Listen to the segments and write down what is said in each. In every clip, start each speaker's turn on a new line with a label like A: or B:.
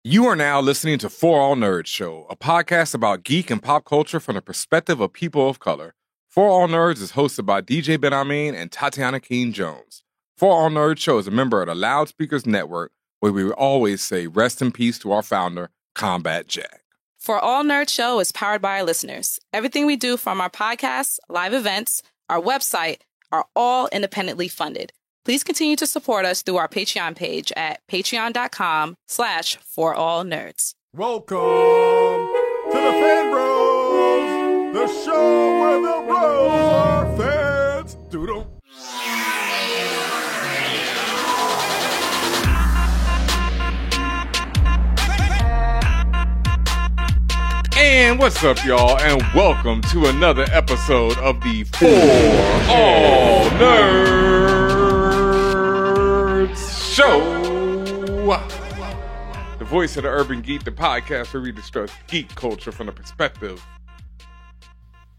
A: You are now listening to For All Nerds Show, a podcast about geek and pop culture from the perspective of people of color. For All Nerds is hosted by DJ Ben Amin and Tatiana Keene Jones. For All Nerds Show is a member of the Loudspeakers Network, where we always say rest in peace to our founder, Combat Jack.
B: For All Nerds Show is powered by our listeners. Everything we do, from our podcasts, live events, our website, are all independently funded. Please continue to support us through our Patreon page at patreon.com/forallnerds.
C: Welcome to the Fan Bros, the show where the bros are fans. Doodle.
A: And what's up, y'all, and welcome to another episode of the For All Nerds Show. The voice of the urban geek, the podcast where we discuss geek culture from the perspective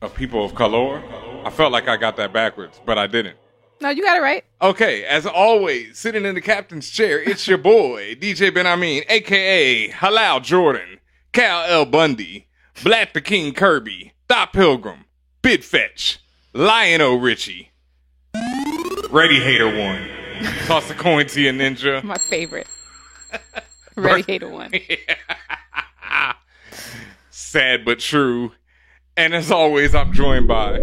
A: of people of color. I felt like I got that backwards, but I didn't.
B: No, you got it right.
A: Okay, as always, sitting in the captain's chair, it's your boy, DJ Ben Amin, a.k.a. Halal Jordan, Cal L. Bundy, Black the King Kirby, Thought Pilgrim, Bidfetch, Lion O. Richie, Ready Hater One. Toss the coin to you, ninja.
B: My favorite. Ready Hater One.
A: Sad but true. And as always, I'm joined by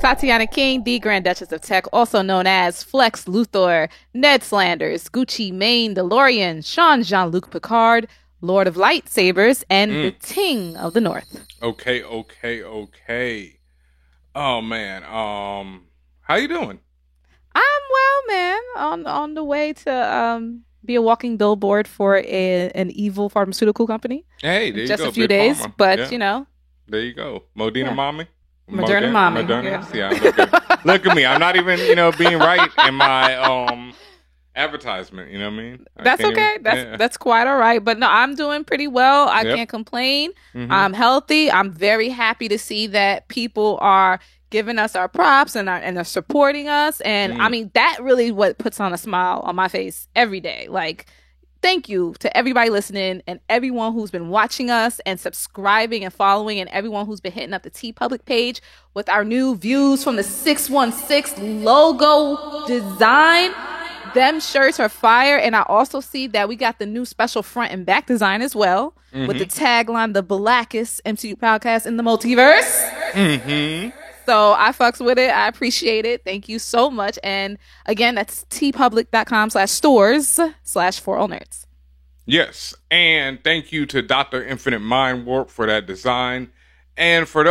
B: Tatiana King, the Grand Duchess of Tech, also known as Flex Luthor, Ned Slanders, Gucci Mane, DeLorean, Sean Jean-Luc Picard, Lord of Lightsabers, and the Ting of the North.
A: Okay. Oh man, how you doing?
B: I'm well, man. On the way to be a walking billboard for an evil pharmaceutical company.
A: Hey, there you go.
B: Just a few days,
A: Pharma.
B: but
A: Yeah.
B: you know.
A: There you go. Modena Mommy.
B: Moderna Mommy.
A: Moderna.
B: Yeah.
A: Yeah, look at me. I'm not even, being right in my advertisement. You know what I mean?
B: That's okay. That's quite all right. But no, I'm doing pretty well. I can't complain.
A: Mm-hmm.
B: I'm healthy. I'm very happy to see that people are giving us our props and are supporting us. And I mean, that really what puts on a smile on my face every day. Like, thank you to everybody listening and everyone who's been watching us and subscribing and following, and everyone who's been hitting up the T Public page with our new views from the 616 logo design. Them shirts are fire. And I also see that we got the new special front and back design as well, with the tagline, the blackest MCU podcast in the multiverse. So I fucks with it. I appreciate it. Thank you so much. And again, that's tpublic.com/stores/forallnerds.
A: Yes. And thank you to Dr. Infinite Mind Warp for that design. And for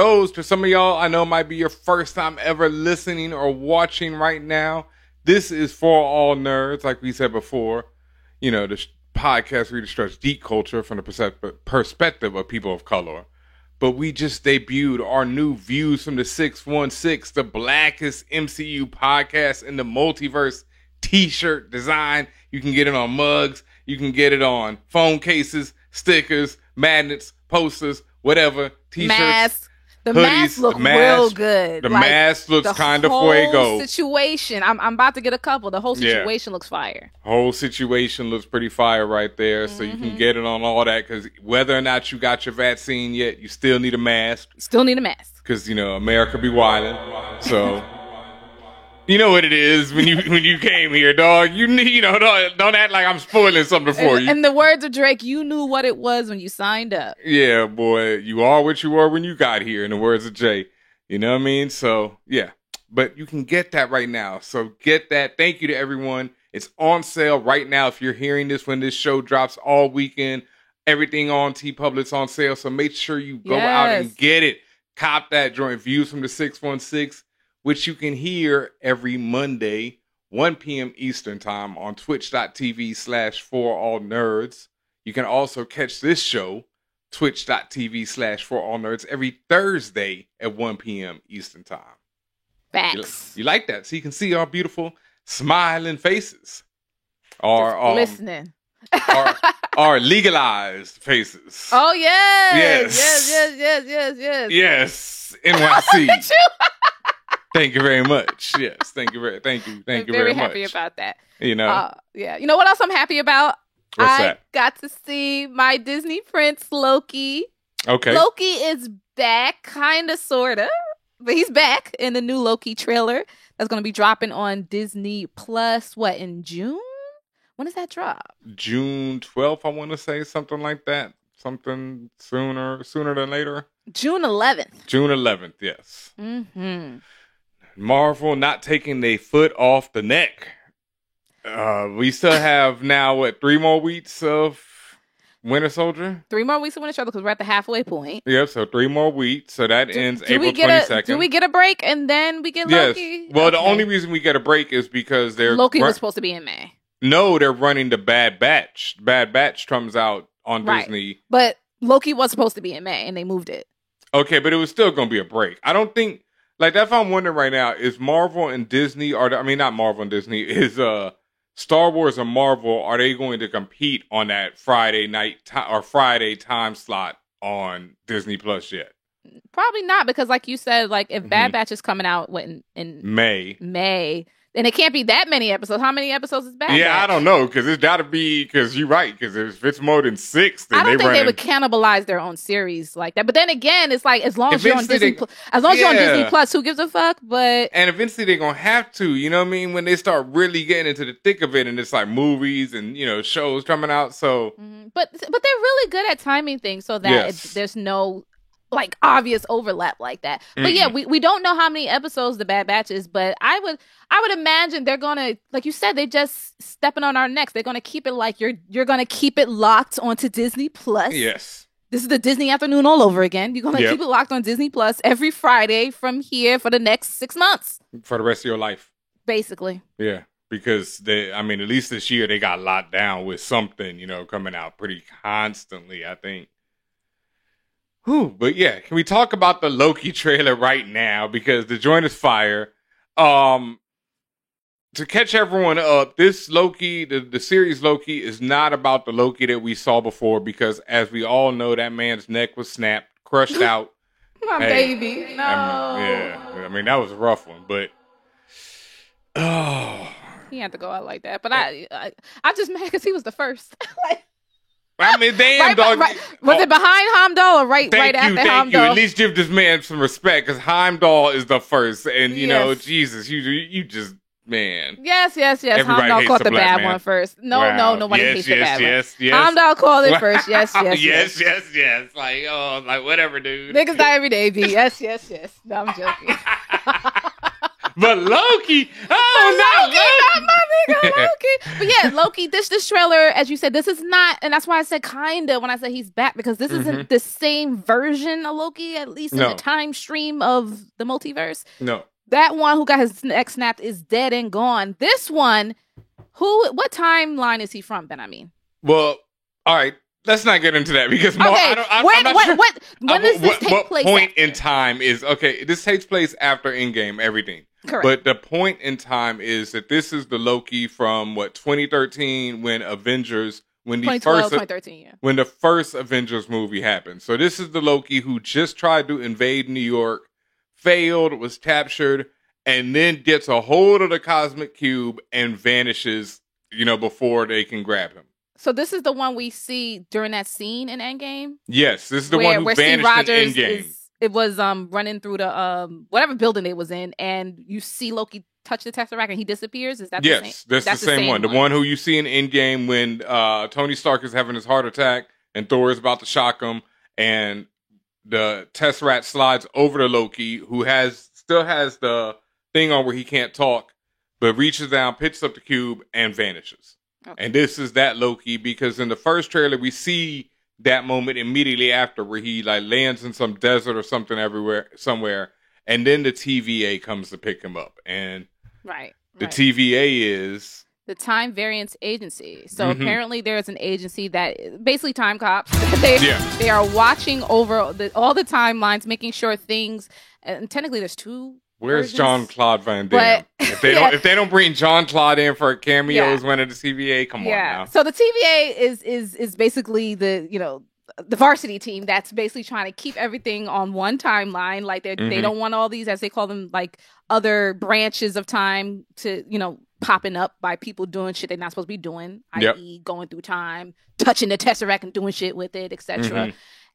A: some of y'all, I know it might be your first time ever listening or watching right now. This is For All Nerds, like we said before. The podcast where we discuss geek culture from the perspective of people of color. But we just debuted our new Views from the 616, the blackest MCU podcast in the multiverse t-shirt design. You can get it on mugs. You can get it on phone cases, stickers, magnets, posters, whatever, t-shirts.
B: Masks. The
A: hoodies,
B: mask look real good.
A: The mask looks kind of fuego.
B: The whole situation. I'm about to get a couple. The whole situation looks fire.
A: Whole situation looks pretty fire right there. So you can get it on all that, because whether or not you got your vaccine yet, you still need a mask.
B: Still need a mask.
A: Because, America be wildin'. So, you know what it is when you came here, dog. Don't act like I'm spoiling something for you.
B: In the words of Drake, you knew what it was when you signed up.
A: Yeah, boy. You are what you were when you got here, in the words of Jay. You know what I mean? So, yeah. But you can get that right now. So get that. Thank you to everyone. It's on sale right now. If you're hearing this when this show drops all weekend, everything on TeePublic's on sale. So make sure you go out and get it. Cop that joint, Views from the 616, which you can hear every Monday, 1 p.m. Eastern time on twitch.tv/forallnerds. You can also catch this show, twitch.tv/forallnerds, every Thursday at 1 p.m. Eastern time.
B: Facts.
A: You like that? So you can see our beautiful smiling faces. Our
B: listening.
A: our legalized faces.
B: Oh
A: Yes.
B: Yes.
A: NYC. Thank you very much. Yes, thank you very much.
B: Very happy about that.
A: You know.
B: Yeah. You know what else I'm happy about? I got to see my Disney prince, Loki.
A: Okay.
B: Loki is back, kind of, sort of. But he's back in the new Loki trailer that's going to be dropping on Disney Plus, in June? When does that drop?
A: June 12th, I want to say, something like that. Something sooner than later.
B: June 11th.
A: June 11th, yes.
B: Mm-hmm.
A: Marvel not taking their foot off the neck. We still have now, 3 more weeks of Winter Soldier?
B: 3 more weeks of Winter Soldier because we're at the halfway point.
A: Yep, so 3 more weeks. So that ends April 22nd.
B: Do we get a break and then we get Loki?
A: Yes. Well, The only reason we get a break is because
B: Loki was supposed to be in May.
A: No, they're running the Bad Batch. Bad Batch comes out on Disney.
B: But Loki was supposed to be in May and they moved it.
A: Okay, but it was still going to be a break. I don't think, that's what I'm wondering right now, is Marvel and Disney, not Marvel and Disney, is Star Wars and Marvel, are they going to compete on that Friday night or Friday time slot on Disney Plus yet?
B: Probably not, because like you said, if Bad Batch is coming out in May, and it can't be that many episodes. How many episodes is Bad Batch?
A: I don't know, because it's got to be, because you're right, because if it's more than 6, then
B: I don't think they would cannibalize their own series like that. But then again, it's as long as you're on Disney Plus, who gives a fuck? And
A: eventually they're going to have to, you know what I mean? When they start really getting into the thick of it, and it's movies and, shows coming out, so.
B: But they're really good at timing things so that there's no obvious overlap like that. But yeah, we don't know how many episodes the Bad Batch is, but I would imagine they're gonna, like you said, they just stepping on our necks. They're gonna keep it you're gonna keep it locked onto Disney Plus.
A: Yes.
B: This is the Disney afternoon all over again. You're gonna keep it locked on Disney Plus every Friday from here for the next 6 months.
A: For the rest of your life.
B: Basically.
A: Yeah. Because at least this year they got locked down with something, coming out pretty constantly, I think. But yeah, can we talk about the Loki trailer right now? Because the joint is fire. To catch everyone up, this Loki, the series Loki, is not about the Loki that we saw before. Because as we all know, that man's neck was snapped, crushed out.
B: My baby, no.
A: That was a rough one, but
B: he had to go out like that. But I just mad because he was the first.
A: Damn, dog.
B: Was it behind Heimdall or right after Heimdall?
A: Thank you. At least give this man some respect, because Heimdall is the first. And, Jesus, you just, man.
B: Yes. Heimdall caught the bad one first. No, nobody hates the bad one. Yes. Heimdall called it first. Yes.
A: Whatever, dude.
B: Niggas die every day, B. Yes. No, I'm joking.
A: But Loki,
B: not my nigga Loki. But yeah, Loki. This trailer, as you said, this is not, and that's why I said kinda when I said he's back, because this isn't the same version of Loki, at least in the time stream of the multiverse.
A: No,
B: that one who got his neck snapped is dead and gone. This one, what timeline is he from, Ben?
A: Well, all right. Let's not get into that, because
B: when does this take place?
A: What point in time is this takes place after Endgame, everything.
B: Correct.
A: But the point in time is that this is the Loki from 2013 when the first Avengers movie happened. So this is the Loki who just tried to invade New York, failed, was captured, and then gets a hold of the Cosmic Cube and vanishes, before they can grab him.
B: So this is the one we see during that scene in Endgame?
A: Yes, this is the one who vanished in Endgame.
B: It was running through the whatever building it was in, and you see Loki touch the Tesseract and he disappears. Is that the same?
A: Yes, that's the same one. The one who you see in Endgame when Tony Stark is having his heart attack and Thor is about to shock him, and the Tesseract slides over to Loki, who still has the thing on where he can't talk, but reaches down, picks up the cube, and vanishes. Okay. And this is that Loki, because in the first trailer we see that moment immediately after where he lands in some desert or something somewhere, and then the TVA comes to pick him up. And the TVA is
B: the Time Variance Agency. So apparently there is an agency that basically time cops. They are watching over all the timelines, making sure things. And technically, there's 2.
A: Where's Jean-Claude Van Damme? If they don't bring Jean-Claude in for a cameo as one of the TVA, come on now.
B: So the TVA is basically the the varsity team that's basically trying to keep everything on one timeline. Like they don't want all these, as they call them, like other branches of time to, popping up by people doing shit they're not supposed to be doing, i.e. going through time, touching the Tesseract and doing shit with it, etc.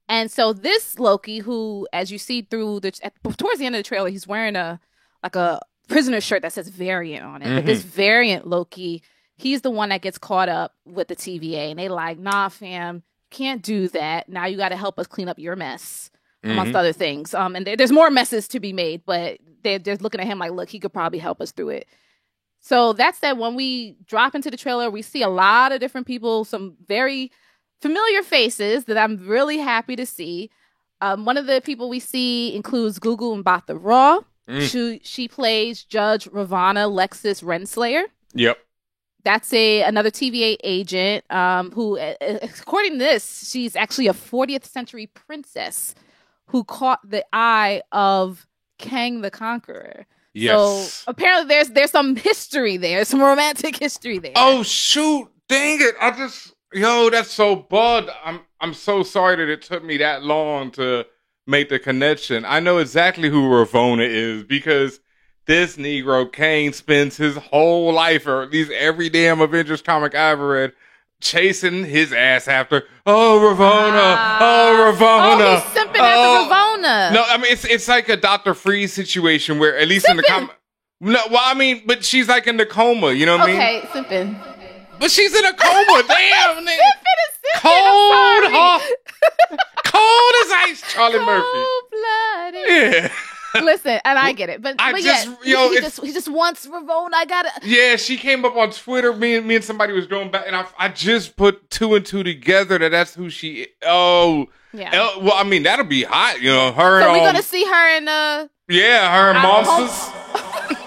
B: And so this Loki, who, as you see through towards the end of the trailer, he's wearing a prisoner shirt that says Variant on it. But this Variant Loki, he's the one that gets caught up with the TVA, and they like, nah, fam, can't do that. Now you got to help us clean up your mess, amongst other things. And there's more messes to be made, but they're looking at him like, look, he could probably help us through it. So that's that. When we drop into the trailer, we see a lot of different people, some very familiar faces that I'm really happy to see. One of the people we see includes Gugu Mbatha Raw. She plays Judge Ravonna Lexis Renslayer.
A: Yep.
B: That's another TVA agent who, according to this, she's actually a 40th century princess who caught the eye of Kang the Conqueror.
A: Yes.
B: So apparently there's some history there, some romantic history there.
A: Oh shoot! Dang it! That's so bugged. I'm so sorry that it took me that long to make the connection. I know exactly who Ravonna is because this Negro Kane spends his whole life, or at least every damn Avengers comic I ever read, chasing his ass after. Oh, Ravonna! Oh, Ravonna!
B: Oh, he's simping after Ravonna.
A: No, I mean it's like a Dr. Freeze situation where at least in the comic. No, well, I mean, but she's like in the coma. You know what I mean?
B: Okay, simping.
A: But she's in a coma. Damn, nigga.
B: Cold,
A: cold as ice, Charlie Murphy.
B: Cold-blooded.
A: Yeah.
B: Listen, and I get it, but he just wants Ravonna. I gotta.
A: Yeah, she came up on Twitter. Me and somebody was going back, and I just put two and two together that's who she. Oh, yeah. Well, I mean that'll be hot, her.
B: So we're gonna see her in
A: Yeah, her and Monsters.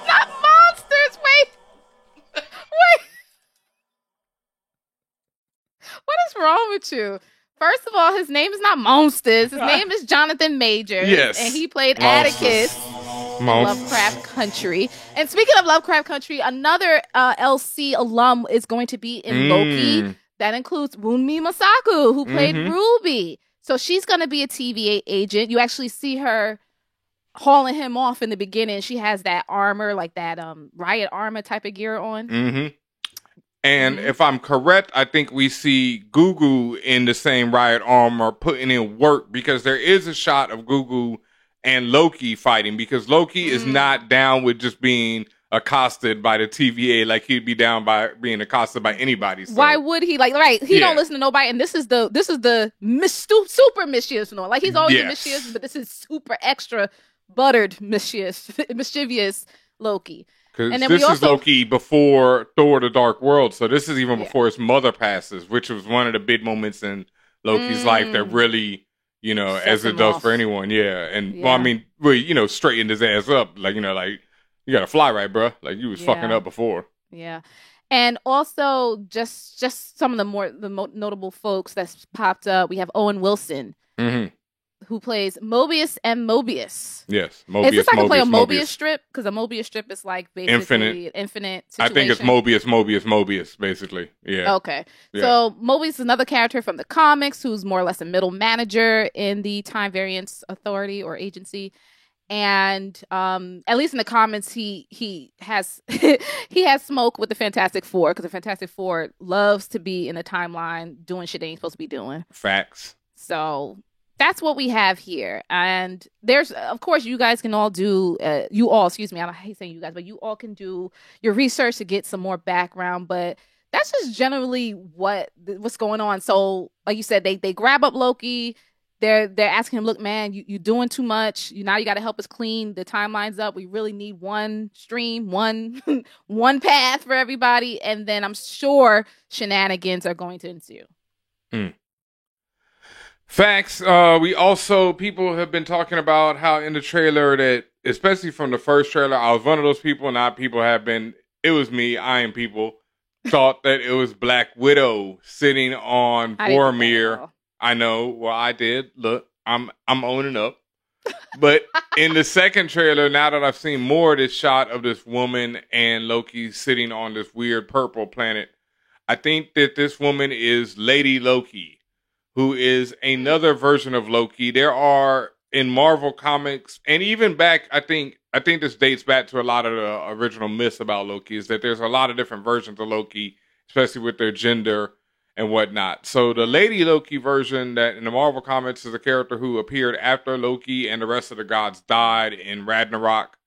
B: Not Monsters. Wait. What is wrong with you? First of all, his name is not Monsters. His name is Jonathan Majors.
A: Yes.
B: And he played Atticus in Lovecraft Country. And speaking of Lovecraft Country, another LC alum is going to be in Loki. That includes Wunmi Masaku, who played Ruby. So she's going to be a TVA agent. You actually see her hauling him off in the beginning. She has that armor, like that riot armor type of gear on.
A: And if I'm correct, I think we see Gugu in the same riot armor putting in work because there is a shot of Gugu and Loki fighting because Loki is not down with just being accosted by the TVA like he'd be down by being accosted by anybody. So.
B: Why would he? He don't listen to nobody, and this is the super mischievous one. Like he's always been mischievous, but this is super extra buttered mischievous Loki.
A: Because this is Loki before Thor: The Dark World, so this is even before his mother passes, which was one of the big moments in Loki's life that really, as it does for anyone, And well, I mean, straightened his ass up, like you got to fly right, bro. Like you was fucking up before.
B: Yeah, and also just some of the notable folks that's popped up. We have Owen Wilson. Who plays Mobius and Mobius.
A: Yes, Mobius.
B: Is this like play a Mobius strip? Because a Mobius strip is like basically infinite situation.
A: I think it's Mobius, basically. Yeah.
B: Okay. Yeah. So Mobius is another character from the comics who's more or less a middle manager in the Time Variance Authority or agency. And at least in the comics, he has he has smoke with the Fantastic Four because the Fantastic Four loves to be in the timeline doing shit they ain't supposed to be doing.
A: Facts.
B: So that's what we have here. And there's, of course, you guys can all do, I hate saying you guys, but you all can do your research to get some more background. But that's just generally what's going on. So, like you said, they grab up Loki. They're asking him, look, man, you doing too much. Now you got to help us clean the timelines up. We really need one stream, one path for everybody. And then I'm sure shenanigans are going to ensue.
A: Facts. People have been talking about how in the trailer that, especially from the first trailer, I was one of those people, not people have been, it was me, I am people, thought that it was Black Widow sitting on Boromir. I know, well, I did. Look, I'm owning up. But in the second trailer, now that I've seen more of this shot of this woman and Loki sitting on this weird purple planet, I think that this woman is Lady Loki, who is another version of Loki. There are in Marvel Comics, and even back, I think this dates back to a lot of the original myths about Loki, is that there's a lot of different versions of Loki, especially with their gender and whatnot. So the Lady Loki version that in the Marvel Comics is a character who appeared after Loki and the rest of the gods died in Ragnarok.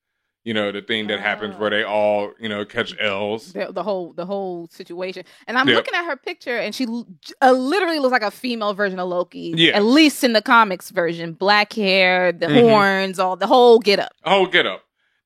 A: You know, the thing that happens where they all, catch L's.
B: The whole situation. And I'm looking at her picture, and she literally looks like a female version of Loki.
A: Yeah.
B: At least in the comics version. Black hair, the horns, the whole get up.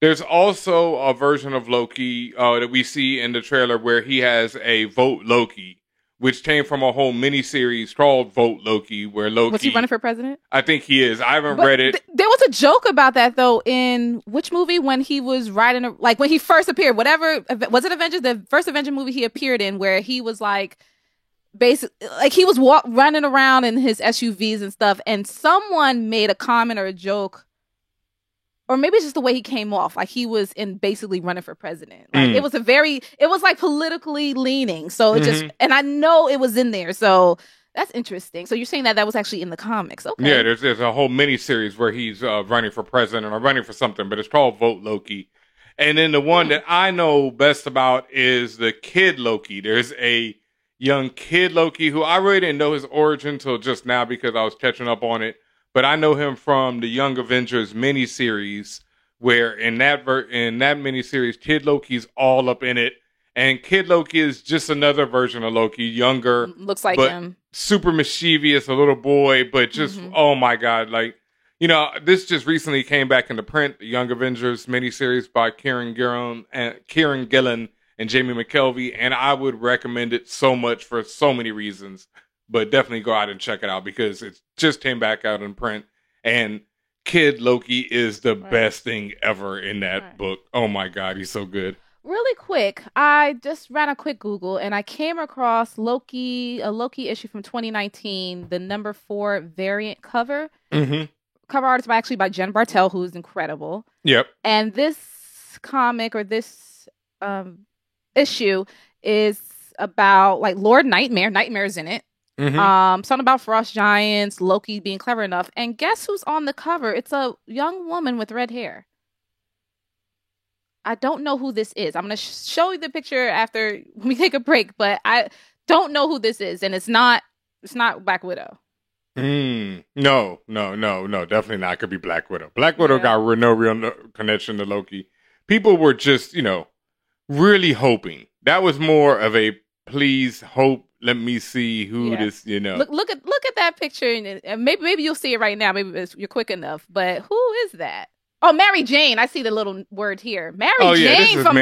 A: There's also a version of Loki that we see in the trailer where he has a Vote Loki, which came from a whole miniseries called Vote Loki, where Loki...
B: Was he running for president?
A: I think he is. I haven't read it.
B: There was a joke about that, though, in which movie? When he was riding... when he first appeared, whatever... Was it Avengers? The first Avenger movie he appeared in, where he was basically... he was running around in his SUVs and stuff, and someone made a comment or a joke... Or maybe it's just the way he came off. Like he was basically running for president. It was politically leaning. So it just, and I know it was in there. So that's interesting. So you're saying that was actually in the comics. Okay.
A: Yeah, there's a whole miniseries where he's running for president or running for something, but it's called Vote Loki. And then the one that I know best about is the Kid Loki. There's a young Kid Loki who I really didn't know his origin till just now because I was catching up on it. But I know him from the Young Avengers miniseries, where in that miniseries, Kid Loki's all up in it, and Kid Loki is just another version of Loki, younger,
B: looks like him,
A: super mischievous, a little boy, but just oh my god, this just recently came back into print, the Young Avengers miniseries by Kieran Gillen and Jamie McKelvey, and I would recommend it so much for so many reasons. But definitely go out and check it out because it just came back out in print. And Kid Loki is the best thing ever in that book. Oh my God, he's so good.
B: Really quick, I just ran a quick Google and I came across a Loki issue from 2019, the number 4 variant cover. Cover artist by Jen Bartel, who is incredible.
A: Yep.
B: And this comic or this issue is about Lord Nightmare. Nightmare's in it. Something about frost giants, Loki being clever enough. And guess who's on the cover? It's a young woman with red hair. I don't know who this is. I'm going to show you the picture after we take a break, but I don't know who this is. And it's not Black Widow.
A: No, definitely not. It could be Black Widow. Black Widow got no real connection to Loki. People were just, really hoping. That was more of a please hope. Let me see who this,
B: Look at that picture, and maybe you'll see it right now. Maybe you're quick enough. But who is that? Oh, Mary Jane. I see the little word here. Jane from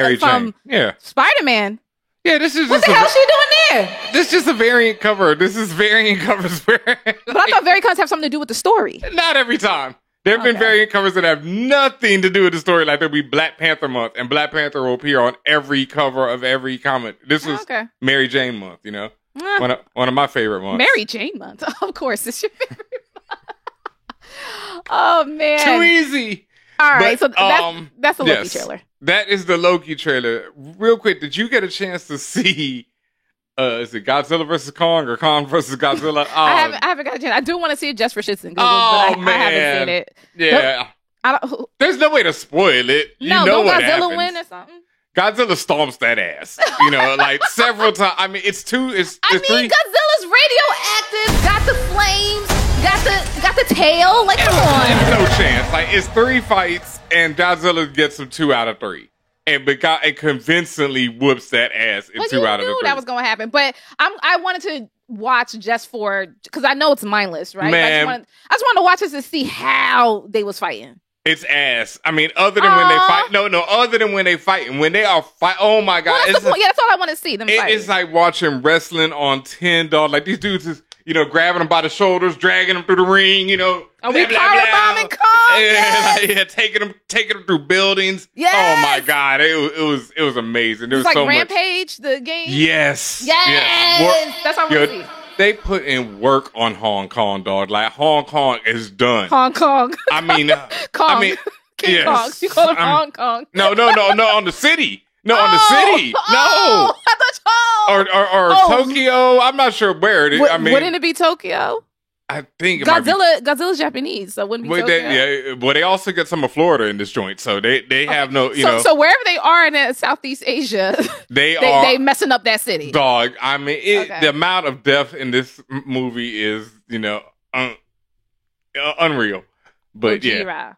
B: Spider-Man.
A: Yeah, this is
B: what the hell is she doing there?
A: This is just a variant cover. This is variant covers. But
B: I thought variant covers have something to do with the story.
A: Not every time. There have been variant covers that have nothing to do with the story. Like there'll be Black Panther month, and Black Panther will appear on every cover of every comic. This was Mary Jane month, One of my favorite months.
B: Mary Jane month. Of course, it's your favorite month. Oh, man.
A: Too easy.
B: All right, so that's the Loki trailer.
A: That is the Loki trailer. Real quick, did you get a chance to see, is it Godzilla vs. Kong or Kong vs. Godzilla?
B: I haven't got a chance. I do want to see it just for shits and giggles, but I haven't seen it.
A: Yeah. There's no way to spoil it. You know what happens.
B: Godzilla win or something?
A: Godzilla stomps that ass, several times. I mean, it's three.
B: Godzilla's radioactive, got the flames, got the tail. Come on.
A: There's no chance. It's 3 fights, and Godzilla gets them 2 out of 3. And convincingly whoops that ass in 2 out of the 3.
B: You knew that was going to happen. But I wanted to watch just because I know it's mindless, right?
A: Man.
B: I just wanted to watch this to see how they was fighting.
A: It's ass. I mean, other than when they fight. No, other than when they fight. And when they are fight, oh my God.
B: Well, that's the point. That's all I want to see, them fighting.
A: It's like watching wrestling on 10 dollars. Like these dudes is, grabbing them by the shoulders, dragging them through the ring,
B: Are we powerbombing Kong?
A: Taking them through buildings.
B: Yes.
A: Oh my God. It was amazing. There was so
B: Rampage, the game?
A: Yes.
B: That's all I want to see.
A: They put in work on Hong Kong, dog. Hong Kong is done.
B: Hong Kong.
A: I mean,
B: King Kong. You call him Hong Kong.
A: No, on the city. On the city.
B: I thought
A: or Tokyo. I'm not sure where it is.
B: Wouldn't it be Tokyo?
A: I think it might be,
B: Godzilla's Japanese, so it wouldn't be
A: but
B: Tokyo.
A: yeah, but they also get some of Florida in this joint, so they have no,
B: So wherever they are in Southeast Asia, they messing up that city.
A: Dog, I mean, the amount of death in this movie is, unreal. But
B: Gojira.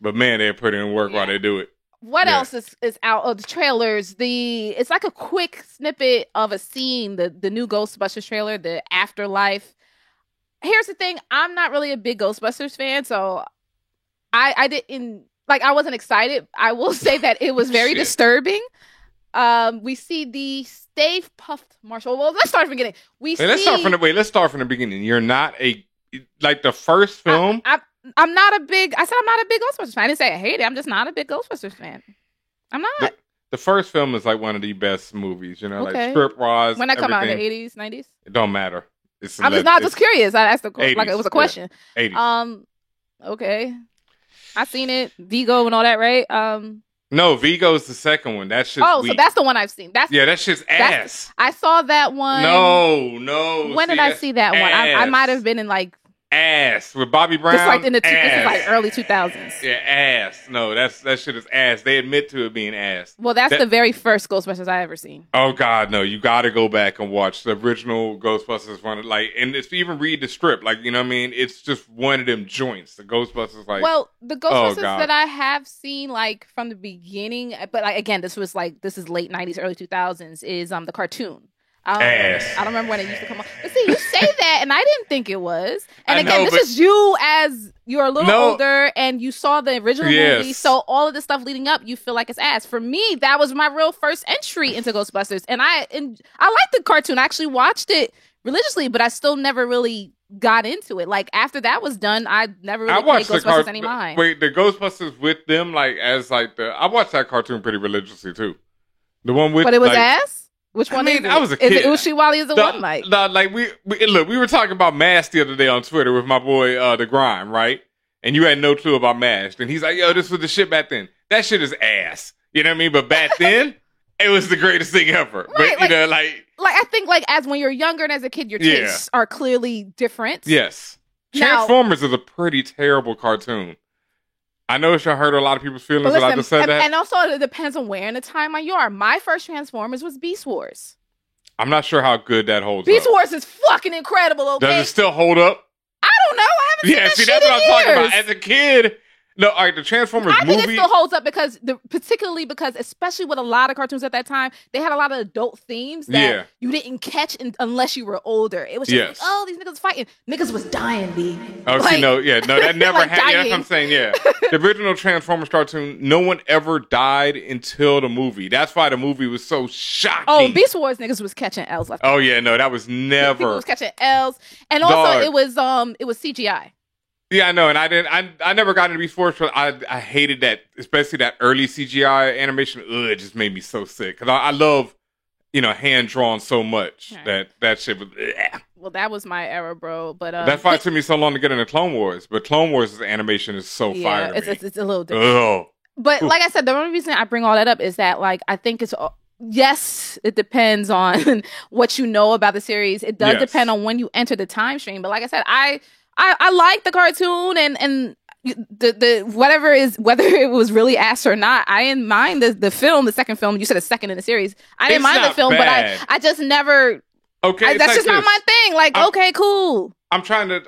A: But man, they're putting in work while they do it.
B: What else is out of the trailers? It's like a quick snippet of a scene, the new Ghostbusters trailer, the Afterlife. Here's the thing, I'm not really a big Ghostbusters fan, so I wasn't excited. I will say that it was very disturbing. We see the Stay Puft Marshall. Well, let's start from the beginning.
A: Let's start from the beginning. You're not the first film.
B: I'm not a big Ghostbusters fan. I didn't say I hate it. I'm just not a big Ghostbusters fan. I'm not.
A: The first film is like one of the best movies, like script wise.
B: When that come out in the 80s, 90s?
A: It don't matter.
B: I'm just curious. I asked like it was a question.
A: Yeah, 80s.
B: Okay. I seen it. Vigo and all that, right?
A: No, Vigo's the second one. That shit's weak.
B: So that's the one I've seen. That
A: shit's ass.
B: I saw that one.
A: No.
B: When did I see that one? I might have been in like
A: ass with Bobby Brown.
B: Just like this is like early 2000s.
A: Yeah, ass. No, that shit is ass. They admit to it being ass.
B: Well, that's the very first Ghostbusters I ever seen.
A: Oh God, no! You got to go back and watch the original Ghostbusters one. And it's even read the strip. It's just one of them joints. The Ghostbusters,
B: Well, the Ghostbusters that I have seen from the beginning, but again, this is late 90s, early 2000s, is the cartoon. I don't remember when it used to come on. But see, you say that, and I didn't think it was. And again, this is you as you're a little older, and you saw the original movie, so all of the stuff leading up, you feel like it's ass. For me, that was my real first entry into Ghostbusters, and I liked the cartoon. I actually watched it religiously, but I still never really got into it. Like, after that was done, I never really paid Ghostbusters any mind.
A: Wait, the Ghostbusters with them, I watched that cartoon pretty religiously, too. The one with...
B: But it was ass? Which one is it?
A: I was a kid.
B: Is it Uchiwali is the one, Mike?
A: We were talking about MASH the other day on Twitter with my boy, The Grime, right? And you had no clue about MASH. And he's like, yo, this was the shit back then. That shit is ass. You know what I mean? But back then, it was the greatest thing ever.
B: Right,
A: but,
B: I think, as when you're younger and as a kid, your tastes are clearly different.
A: Yes. Transformers is a pretty terrible cartoon. I know y'all hurt a lot of people's feelings when I just said that.
B: And also, it depends on where in the timeline you are. My first Transformers was Beast Wars.
A: I'm not sure how good that holds up.
B: Beast Wars is fucking incredible, okay?
A: Does it still hold up?
B: I don't know. I haven't seen that shit
A: that's what I'm talking
B: years.
A: about. As a kid... No, all right, the Transformers movie...
B: I think it still holds up particularly because, especially with a lot of cartoons at that time, they had a lot of adult themes that you didn't catch unless you were older. It was just these niggas fighting. Niggas was dying, B.
A: Oh, that never happened. Yeah, that's what I'm saying, The original Transformers cartoon, no one ever died until the movie. That's why the movie was so shocking.
B: Oh, Beast Wars niggas was catching L's.
A: Oh, yeah, no, that was never...
B: People was catching L's. And also, it was CGI.
A: Yeah, I know, and I never got into Beast Wars, but I hated that, especially that early CGI animation. It just made me so sick because I love, hand drawn so much that shit was.
B: Well, that was my era, bro. But
A: that's why it took me so long to get into Clone Wars. But Clone Wars' animation is so fire.
B: It's a little different. But like I said, the only reason I bring all that up is that I think it's. Yes, it depends on what you know about the series. It does depend on when you enter the time stream. But like I said, I like the cartoon and the whether it was really ass or not. I didn't mind the film, the second film. You said a second in the series. I didn't mind the film, bad. But I just never.
A: Okay,
B: that's just not my thing. Okay, cool.
A: I'm trying to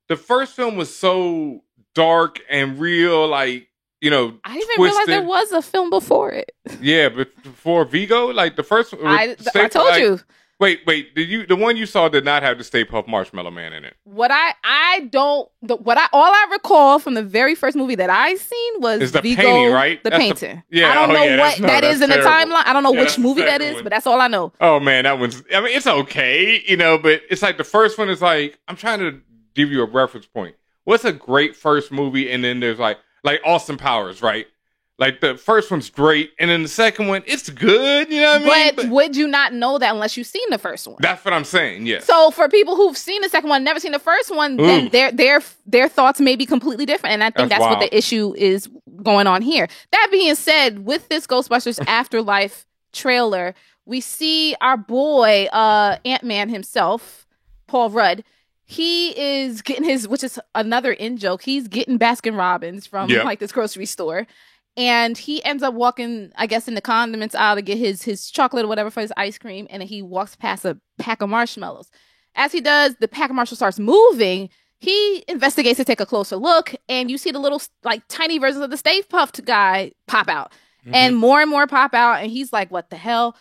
A: the first film was so dark and real, I didn't even
B: realize there was a film before it.
A: Yeah, but before Vigo, the first one.
B: I told you.
A: Wait, the one you saw did not have the Stay Puft Marshmallow Man in it.
B: All I recall from the very first movie that I seen was
A: the
B: Vigo,
A: painting, right?
B: The painting.
A: I
B: don't know what that is in the timeline. I don't know which movie that is,
A: one.
B: But that's all I know.
A: Oh man, it's okay, but it's the first one is I'm trying to give you a reference point. What's a great first movie? And then there's like Austin Powers, right? The first one's great, and then the second one, it's good, you know what I mean?
B: But would you not know that unless you've seen the first one?
A: That's what I'm saying, yes.
B: So for people who've seen the second one, never seen the first one, then their thoughts may be completely different, and I think that's what the issue is going on here. That being said, with this Ghostbusters Afterlife trailer, we see our boy, Ant-Man himself, Paul Rudd. he is getting his, which is another in joke. He's getting Baskin Robbins from like this grocery store. And he ends up walking, I guess, in the condiments aisle to get his chocolate or whatever for his ice cream. And then he walks past a pack of marshmallows. As he does, the pack of marshmallows starts moving. He investigates to take a closer look. And you see the little, like, tiny versions of the Stay Puft guy pop out. Mm-hmm. And more pop out. And he's like, what the hell?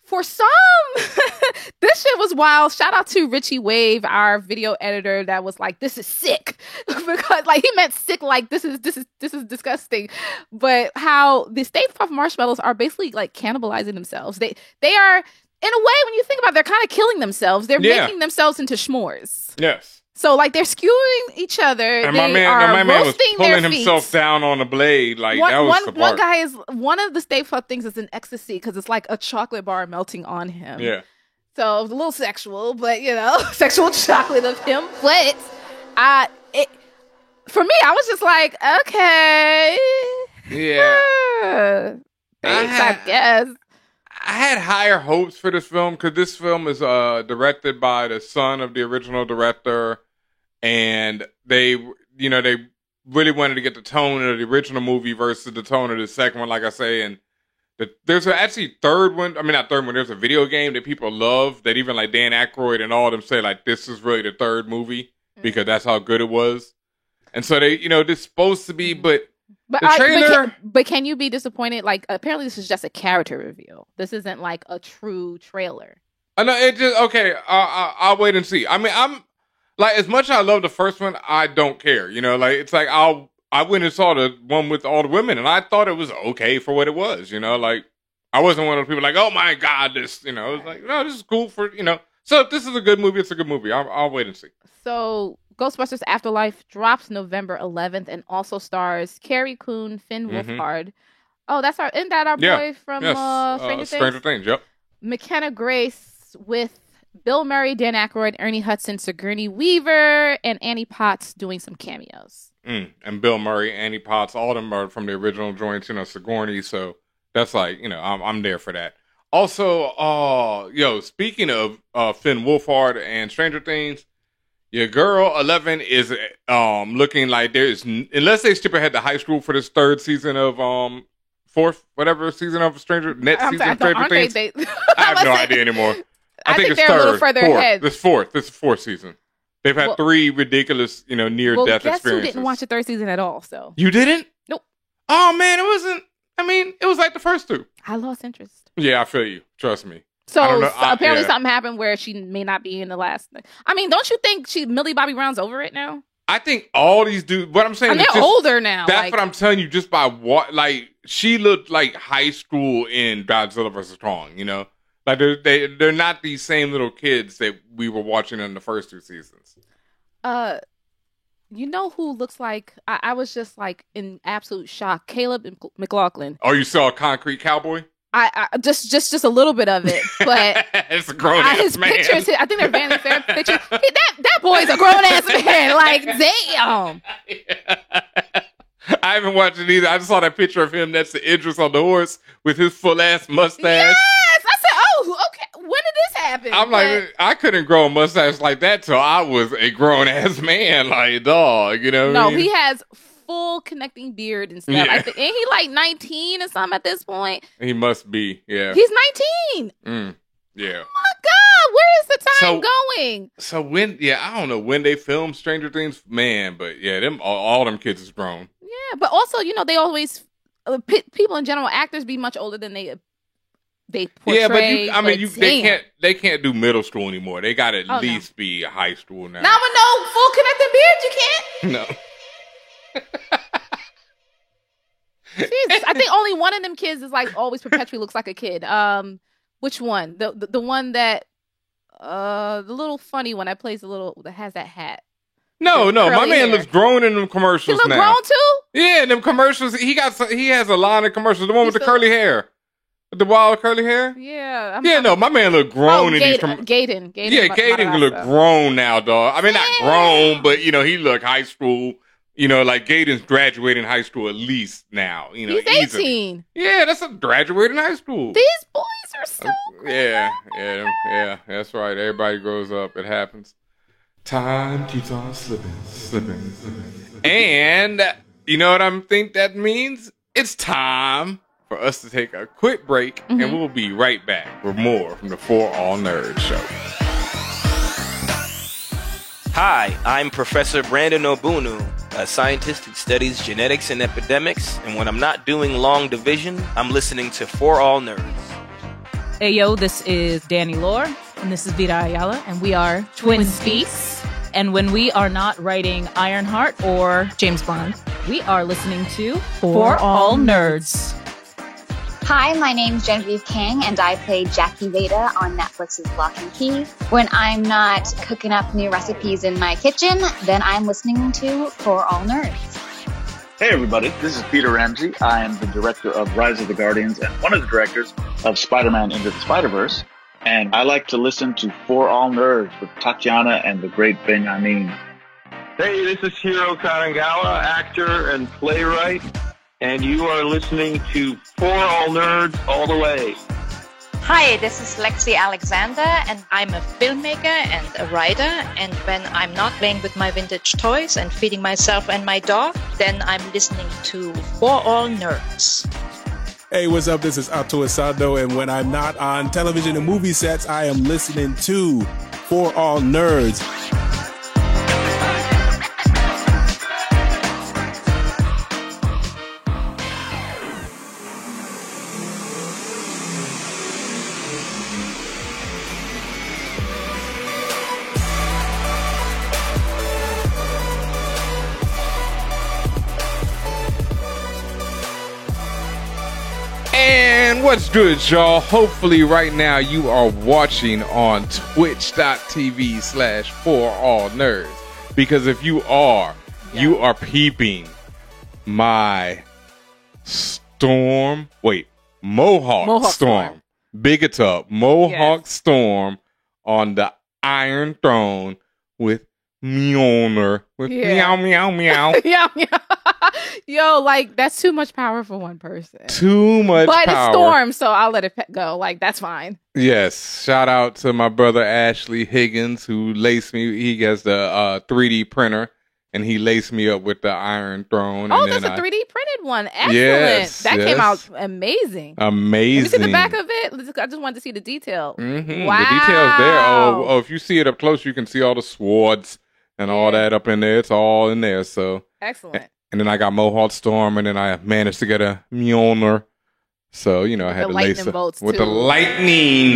B: For some, this shit was wild. Shout out to Richie Wave, our video editor, that was like, "This is sick," because like he meant sick, like this is disgusting. But how the Stay Puft marshmallows are basically like cannibalizing themselves. They are, in a way, when you think about it, they're kind of killing themselves. They're making themselves into s'mores.
A: Yes.
B: So like they're skewing each other.
A: And
B: my
A: man was pulling himself down on the blade. Like that was the part.
B: One guy is, one of the Stay Puft things is an ecstasy because it's like a chocolate bar melting on him.
A: Yeah.
B: So it was a little sexual, but sexual chocolate of him. But for me, I was just like, okay.
A: Yeah.
B: Thanks, I guess.
A: I had higher hopes for this film because this film is directed by the son of the original director, and they really wanted to get the tone of the original movie versus the tone of the second one, like I say. And there's actually third one. I mean, not third one. There's a video game that people love that even like Dan Aykroyd and all of them say like this is really the third movie because that's how good it was. And so they, this is supposed to be, but the trailer.
B: But can you be disappointed? Like apparently this is just a character reveal. This isn't like a true trailer.
A: I know it just okay. I'll wait and see. I mean, I'm like as much as I love the first one, I don't care. Like it's like I went and saw the one with all the women, and I thought it was okay for what it was. Like I wasn't one of those people like, oh my god, this. It was like, no, this is cool for. So if this is a good movie, it's a good movie. I'll wait and see.
B: So Ghostbusters Afterlife drops November 11th and also stars Carrie Coon, Finn Wolfhard. Oh, isn't that our boy from Stranger Things?
A: Yep.
B: McKenna Grace with Bill Murray, Dan Aykroyd, Ernie Hudson, Sigourney Weaver, and Annie Potts doing some cameos.
A: And Bill Murray, Annie Potts, all of them are from the original joints, Sigourney. So that's like, I'm there for that. Also, speaking of Finn Wolfhard and Stranger Things, your girl 11 is looking like there's, unless they skip ahead to high school for this third season of fourth whatever season of Stranger Things. I have no idea anymore. I think it's
B: they're
A: third,
B: a little further ahead.
A: This is fourth season. They've had three ridiculous, near death experiences.
B: Who didn't watch the third season at all? So
A: you didn't?
B: Nope.
A: Oh man, it wasn't. I mean, it was like the first two.
B: I lost interest.
A: Yeah, I feel you. Trust me.
B: So apparently something happened where she may not be in the last. I mean, don't you think Millie Bobby Brown's over it now?
A: I think all these dudes. What I'm saying,
B: they're older now.
A: That's what I'm telling you. Just by what, like, she looked like high school in Godzilla vs. Kong. Like they're not these same little kids that we were watching in the first two seasons.
B: You know who looks like? I was just like in absolute shock. Caleb McLaughlin.
A: Oh, you saw Concrete Cowboy?
B: I just a little bit of it, but
A: it's a grown ass man.
B: Pictures, I think they're Vanity Fair pictures. That boy's a grown ass man. Like damn.
A: I haven't watched it either. I just saw that picture of him next to Idris on the horse with his full ass mustache.
B: Yes, I said, oh, okay. When did this happen?
A: I'm like, I couldn't grow a mustache like that till I was a grown ass man, like dog.
B: No, he has full connecting beard and stuff. Yeah. Ain't he like 19 or something at this point?
A: He must be, yeah.
B: He's 19.
A: Yeah.
B: Oh my God, where is the time going?
A: So I don't know when they filmed Stranger Things, man, but yeah, all them kids is grown.
B: Yeah, but also, they always people in general, actors be much older than they portray.
A: Yeah, but they can't do middle school anymore. They got to at least be high school now.
B: Now with no full connecting beard, you can't.
A: No.
B: Jesus, I think only one of them kids is like always perpetually looks like a kid. Which one? The one that the little funny one that plays that has that hat.
A: No, my man looks grown in them commercials now.
B: He look grown too?
A: Yeah, in them commercials. He has a line of commercials. The one with the curly hair. The wild curly hair?
B: Yeah.
A: My man look grown in these commercials.
B: Gaten.
A: Yeah, Gaten look grown now, dog. I mean, not grown, but, he look high school. Like Gaten's graduating high school at least now.
B: He's 18.
A: Easily. Yeah, that's a graduating high school.
B: These boys are so grown.
A: Yeah, that's right. Everybody grows up. It happens. Time keeps on slipping. And you know what I think that means? It's time for us to take a quick break, and we'll be right back with more from the For All Nerds Show.
D: Hi, I'm Professor Brandon Obunu, a scientist who studies genetics and epidemics, and when I'm not doing long division, I'm listening to For All Nerds.
E: Hey yo, this is Danny Lore, and this is Vida Ayala, and we are Twin Speaks. And when we are not writing Ironheart or James Bond, we are listening to For All Nerds.
F: Hi, my name's Genevieve King, and I play Jackie Veda on Netflix's Lock and Key. When I'm not cooking up new recipes in my kitchen, then I'm listening to For All Nerds.
G: Hey everybody, this is Peter Ramsey. I am the director of Rise of the Guardians and one of the directors of Spider-Man Into the Spider-Verse. And I like to listen to For All Nerds with Tatiana and the great Benjamin.
H: Hey, this is Hiro Karangawa, actor and playwright, and you are listening to For All Nerds all the way.
I: Hi, this is Lexi Alexander, and I'm a filmmaker and a writer, and when I'm not playing with my vintage toys and feeding myself and my dog, then I'm listening to For All Nerds.
J: Hey, what's up? This is Ato Asado, and when I'm not on television and movie sets, I am listening to For All Nerds.
A: And what's good, y'all? Hopefully right now you are watching on twitch.tv/forallnerds. Because if you are, you are peeping my Mohawk Storm. Big it up. Mohawk Storm on the Iron Throne with Mjolnir. With meow, meow, meow.
B: Yeah. Yo, like, that's too much power for one person.
A: Too much power.
B: But it's Storm, so I'll let it go. Like, that's fine.
A: Yes. Shout out to my brother Ashley Higgins, who laced me. He has the 3D printer, and he laced me up with the Iron Throne.
B: Oh,
A: and
B: that's a 3D printed one. Excellent.
A: Yes,
B: that came out amazing.
A: Amazing.
B: Have you seen the back of it? I just wanted to see the detail.
A: Mm-hmm.
B: Wow.
A: The detail's there. Oh, if you see it up close, you can see all the swords and all that up in there. It's all in there. So
B: excellent.
A: And then I got Mohawk Storm, and then I managed to get a Mjolnir. So, you know, I had to lace it with the lightning.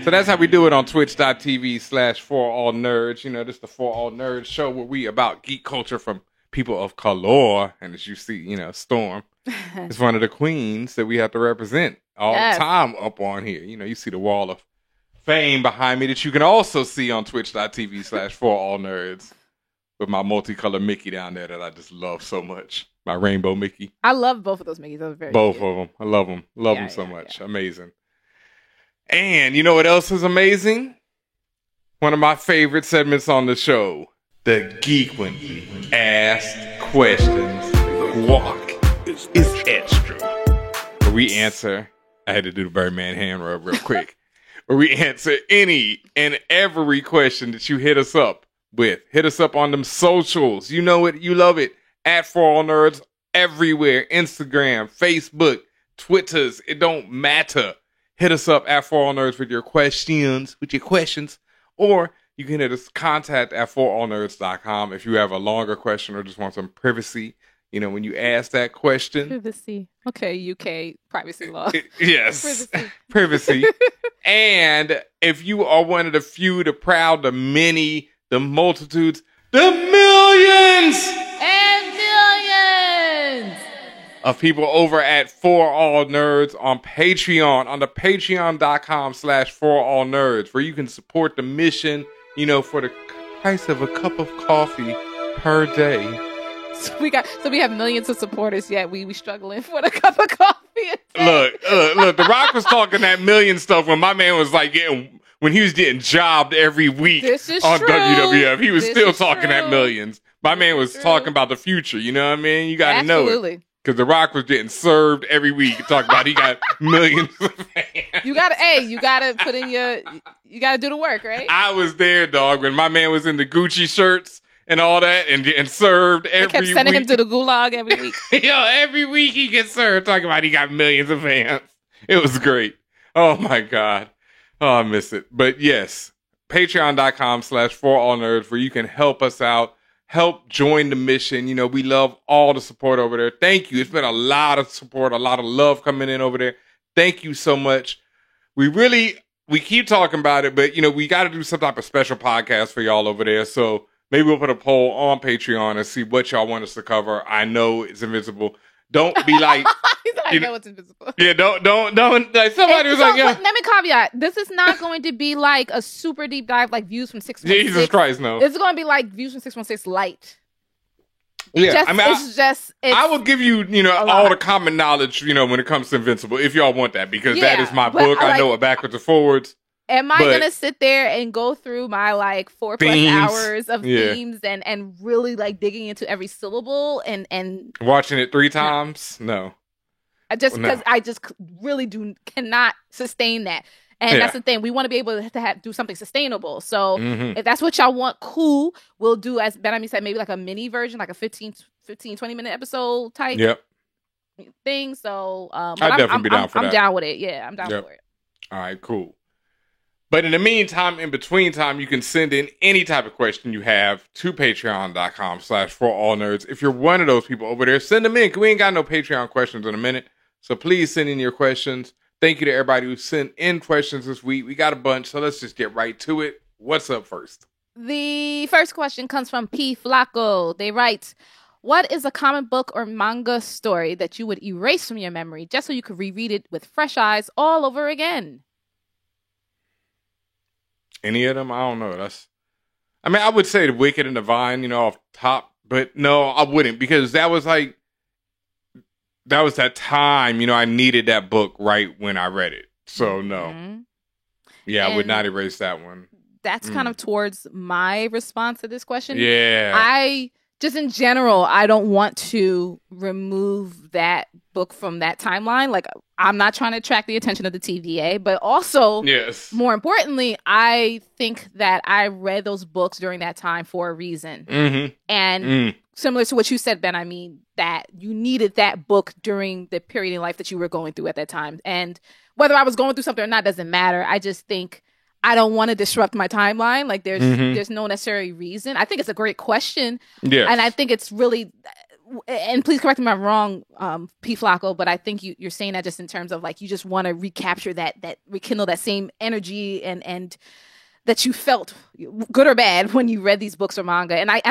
A: So that's how we do it on twitch.tv/forallnerds. You know, this is the For All Nerds show where we about geek culture from people of color. And as you see, you know, Storm is one of the queens that we have to represent all the time up on here. You know, you see the wall of fame behind me that you can also see on twitch.tv/forallnerds. With my multicolored Mickey down there that I just love so much. My rainbow Mickey.
B: I love both of those Mickeys. Those are very
A: both
B: cute.
A: of them. I love them. Love them so much. Yeah. Amazing. And you know what else is amazing? One of my favorite segments on the show. The Geek When Asked Questions. Walk is extra. Where we answer. I had to do the Birdman hand rub real quick. Where we answer any and every question that you hit us up with. Hit us up on them socials. You know it. You love it. At For All Nerds everywhere. Instagram, Facebook, Twitters. It don't matter. Hit us up at For All Nerds with your questions. Or you can hit us contact at forallnerds.com if you have a longer question or just want some privacy. You know, when you ask that question.
B: Privacy. Okay, UK privacy law.
A: Yes. Privacy. And if you are one of the few, the proud, the many, the multitudes, the millions
B: and billions
A: of people over at For All Nerds on Patreon, on the patreon.com/forallnerds, where you can support the mission, you know, for the price of a cup of coffee per day.
B: So we have millions of supporters, yet we struggling for the cup of coffee a day.
A: Look, The Rock was talking that million stuff when my man was like when he was getting jobbed every week on
B: true.
A: WWF. He was still talking that millions. My man was talking about the future. You know what I mean? You got to know it. Because The Rock was getting served every week. Talking about he got millions of fans.
B: You gotta put in you gotta do the work, right?
A: I was there, dog, when my man was in the Gucci shirts and all that, and served every week.
B: They kept sending him to the gulag every week.
A: Yo, every week he gets served. Talking about he got millions of fans. It was great. Oh my God. Oh, I miss it. But yes, patreon.com/forallnerds where you can help us out, help join the mission. You know, we love all the support over there. Thank you. It's been a lot of support, a lot of love coming in over there. Thank you so much. We keep talking about it, but you know, we got to do some type of special podcast for y'all over there. So maybe we'll put a poll on Patreon and see what y'all want us to cover. I know it's invisible. Don't be like,
B: I know it's invisible.
A: Yeah, don't. Like somebody was like, yeah.
B: Let me caveat. This is not going to be like a super deep dive, like Views from 616.
A: Jesus Christ, no.
B: It's going to be like Views from 616 light.
A: Yeah,
B: I
A: will give you, all the common knowledge, when it comes to Invincible, if y'all want that, because that is my book. I know it backwards and forwards.
B: Am I going to sit there and go through my 4+ hours of themes and really digging into every syllable and
A: watching it 3 times? No.
B: Because I just really cannot sustain that. And that's the thing. We want to be able to do something sustainable. So if that's what y'all want, cool. We'll do, as Ben said, maybe a mini version, like a 15, 20-minute episode type thing. So
A: I'd definitely be down for that.
B: I'm down with it. Yeah, I'm down for it.
A: All right, cool. But in the meantime, in between time, you can send in any type of question you have to patreon.com/forallnerds. If you're one of those people over there, send them in, because we ain't got no Patreon questions in a minute. So please send in your questions. Thank you to everybody who sent in questions this week. We got a bunch, so let's just get right to it. What's up first?
B: The first question comes from P. Flacco. They write, what is a comic book or manga story that you would erase from your memory just so you could reread it with fresh eyes all over again?
A: Any of them? I don't know. I would say The Wicked and the Vine, off top. But no, I wouldn't, because that was that time, I needed that book right when I read it. So no. Yeah, I would not erase that one.
B: That's kind of towards my response to this question.
A: Yeah.
B: Just in general, I don't want to remove that book from that timeline. I'm not trying to attract the attention of the TVA, but also, more importantly, I think that I read those books during that time for a reason.
A: Mm-hmm.
B: And similar to what you said, Ben, that you needed that book during the period in life that you were going through at that time. And whether I was going through something or not doesn't matter. I just think I don't want to disrupt my timeline. There's no necessary reason. I think it's a great question.
A: Yeah.
B: And I think it's really, and please correct me if I'm wrong, P. Flacco, but I think you're saying that just in terms of you just want to recapture that rekindle that same energy and that you felt, good or bad, when you read these books or manga. And I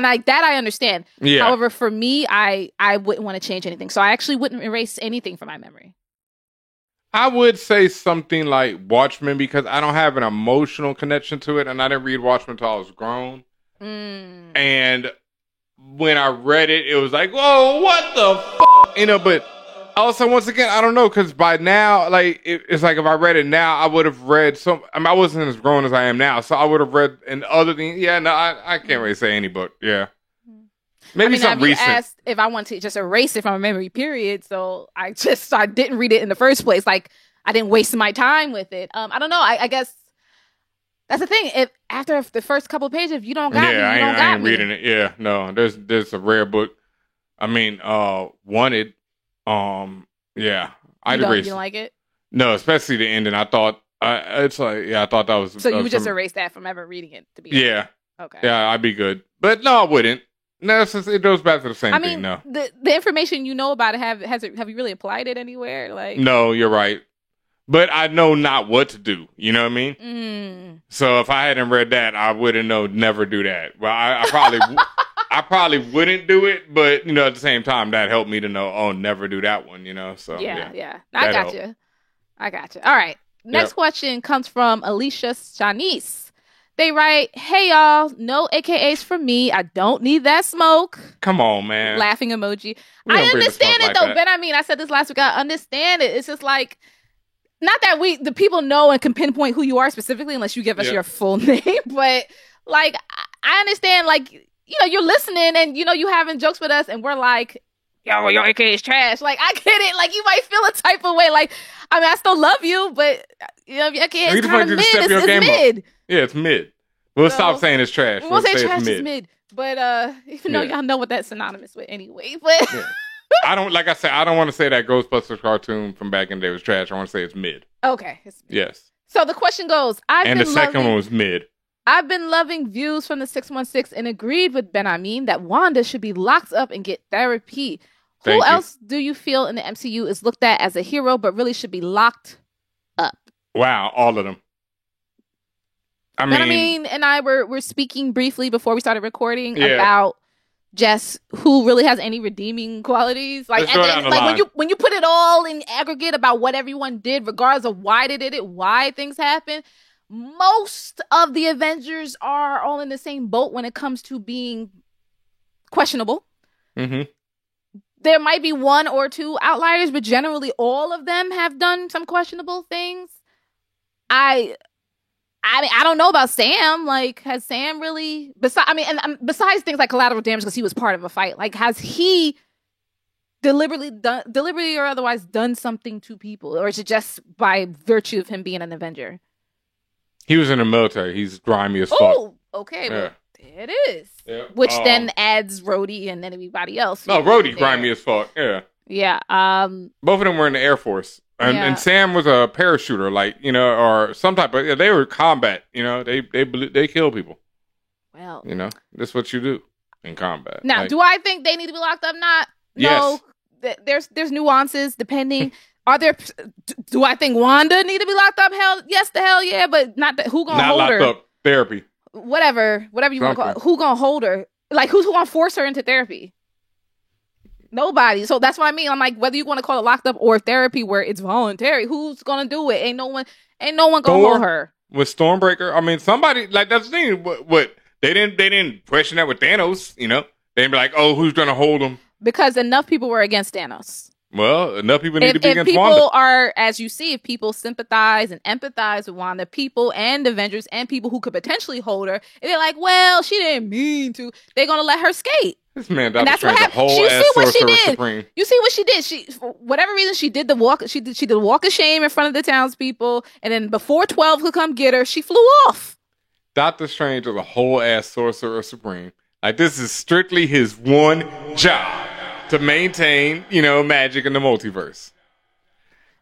B: understand.
A: Yeah.
B: However, for me, I wouldn't want to change anything. So I actually wouldn't erase anything from my memory.
A: I would say something like Watchmen, because I don't have an emotional connection to it, and I didn't read Watchmen until I was grown. And when I read it, it was like, whoa, what the fuck? But also, once again, I don't know, because by now, it's like if I read it now, I would have read I wasn't as grown as I am now, so I would have read an other thing. Yeah, no, I can't really say any book. Yeah. Maybe something recent.
B: You asked if I want to just erase it from a memory, period. So I didn't read it in the first place. I didn't waste my time with it. I don't know. I guess that's the thing. If after the first couple of pages, if you don't got me, you don't got me.
A: I ain't reading it. Yeah, no. There's a rare book. Wanted. Yeah, I'd erase.
B: You don't like it?
A: No, especially the ending. I thought I thought that was.
B: So you would just erase that from ever reading it to be.
A: Yeah.
B: Okay.
A: Yeah, I'd be good. But no, I wouldn't. No, it goes back to the same thing. No,
B: the information you know about it, have you really applied it anywhere?
A: No, you're right. But I know not what to do. You know what I mean? So if I hadn't read that, I wouldn't know. Never do that. Well, I probably I probably wouldn't do it. But at the same time, that helped me to know. Oh, never do that one. So
B: yeah. I got you. All right. Next question comes from Alicia Shanice. They write, hey, y'all, no AKAs from me. I don't need that smoke.
A: Come on, man.
B: Laughing emoji. I understand it, though. Ben, I said this last week. I understand it. It's just not that the people know and can pinpoint who you are specifically unless you give us your full name. But, I understand, you're listening and, you having jokes with us and we're yo, your AK is trash. Like, I get it. Like, you might feel a type of way. Like, I mean, I still love you, but your AK is kind of mid. It's mid.
A: Yeah, it's mid. We'll stop saying it's trash.
B: We'll say trash is mid. But even though y'all know what that's synonymous with anyway. But
A: I don't, like I said, I don't want to say that Ghostbusters cartoon from back in the day was trash. I want to say it's mid.
B: Okay.
A: Yes.
B: So the question goes,
A: the second one was mid.
B: I've been loving views from the 616 and agreed with Ben Amin that Wanda should be locked up and get therapy. Who else do you feel in the MCU is looked at as a hero but really should be locked up?
A: Wow, all of them.
B: Ben Amin and I were speaking briefly before we started recording about just who really has any redeeming qualities. Like, when you put it all in aggregate about what everyone did, regardless of why they did it, why things happen, most of the Avengers are all in the same boat when it comes to being questionable.
A: Mm-hmm.
B: There might be one or two outliers, but generally all of them have done some questionable things. I don't know about Sam. Like, has Sam really, besides things like collateral damage because he was part of a fight, like, has he deliberately or otherwise done something to people? Or is it just by virtue of him being an Avenger?
A: He was in the military. He's grimy as fuck.
B: Oh, okay. Yeah. Well, there it is. Yeah. Which then adds Rhodey and then everybody else.
A: No, Rhodey grimy as fuck. Yeah.
B: Yeah.
A: Both of them were in the Air Force. And Sam was a parachuter, like, or some type of, they were combat, they kill people.
B: Well.
A: That's what you do in combat.
B: Now, do I think they need to be locked up? No.
A: Yes.
B: There's nuances depending. Do I think Wanda need to be locked up? Hell, yes, the hell yeah, but not who gonna hold her?
A: Not locked up. Therapy.
B: Whatever you want to call it. Who gonna hold her? Like, who's gonna force her into therapy? Nobody. So that's what I mean. I'm like, whether you want to call it locked up or therapy where it's voluntary, who's gonna do it? Ain't no one gonna hold her.
A: With Stormbreaker, I mean, somebody, like, that's the thing. What they didn't question that with Thanos. They didn't be like, oh, who's gonna hold him?
B: Because enough people were against Thanos.
A: Well, enough people need to be against
B: Wanda.
A: People
B: are, as you see, if people sympathize and empathize with Wanda, people and Avengers and people who could potentially hold her, and they're like, well, she didn't mean to, they're going to let her skate.
A: This man, that's what happened. You see what she did. Supreme.
B: You see what she did. She, for whatever reason, she did the walk. She did the walk of shame in front of the townspeople, and then before 12 could come get her, she flew off.
A: Doctor Strange is a whole ass Sorcerer Supreme. Like, this is strictly his one job. To maintain, magic in the multiverse.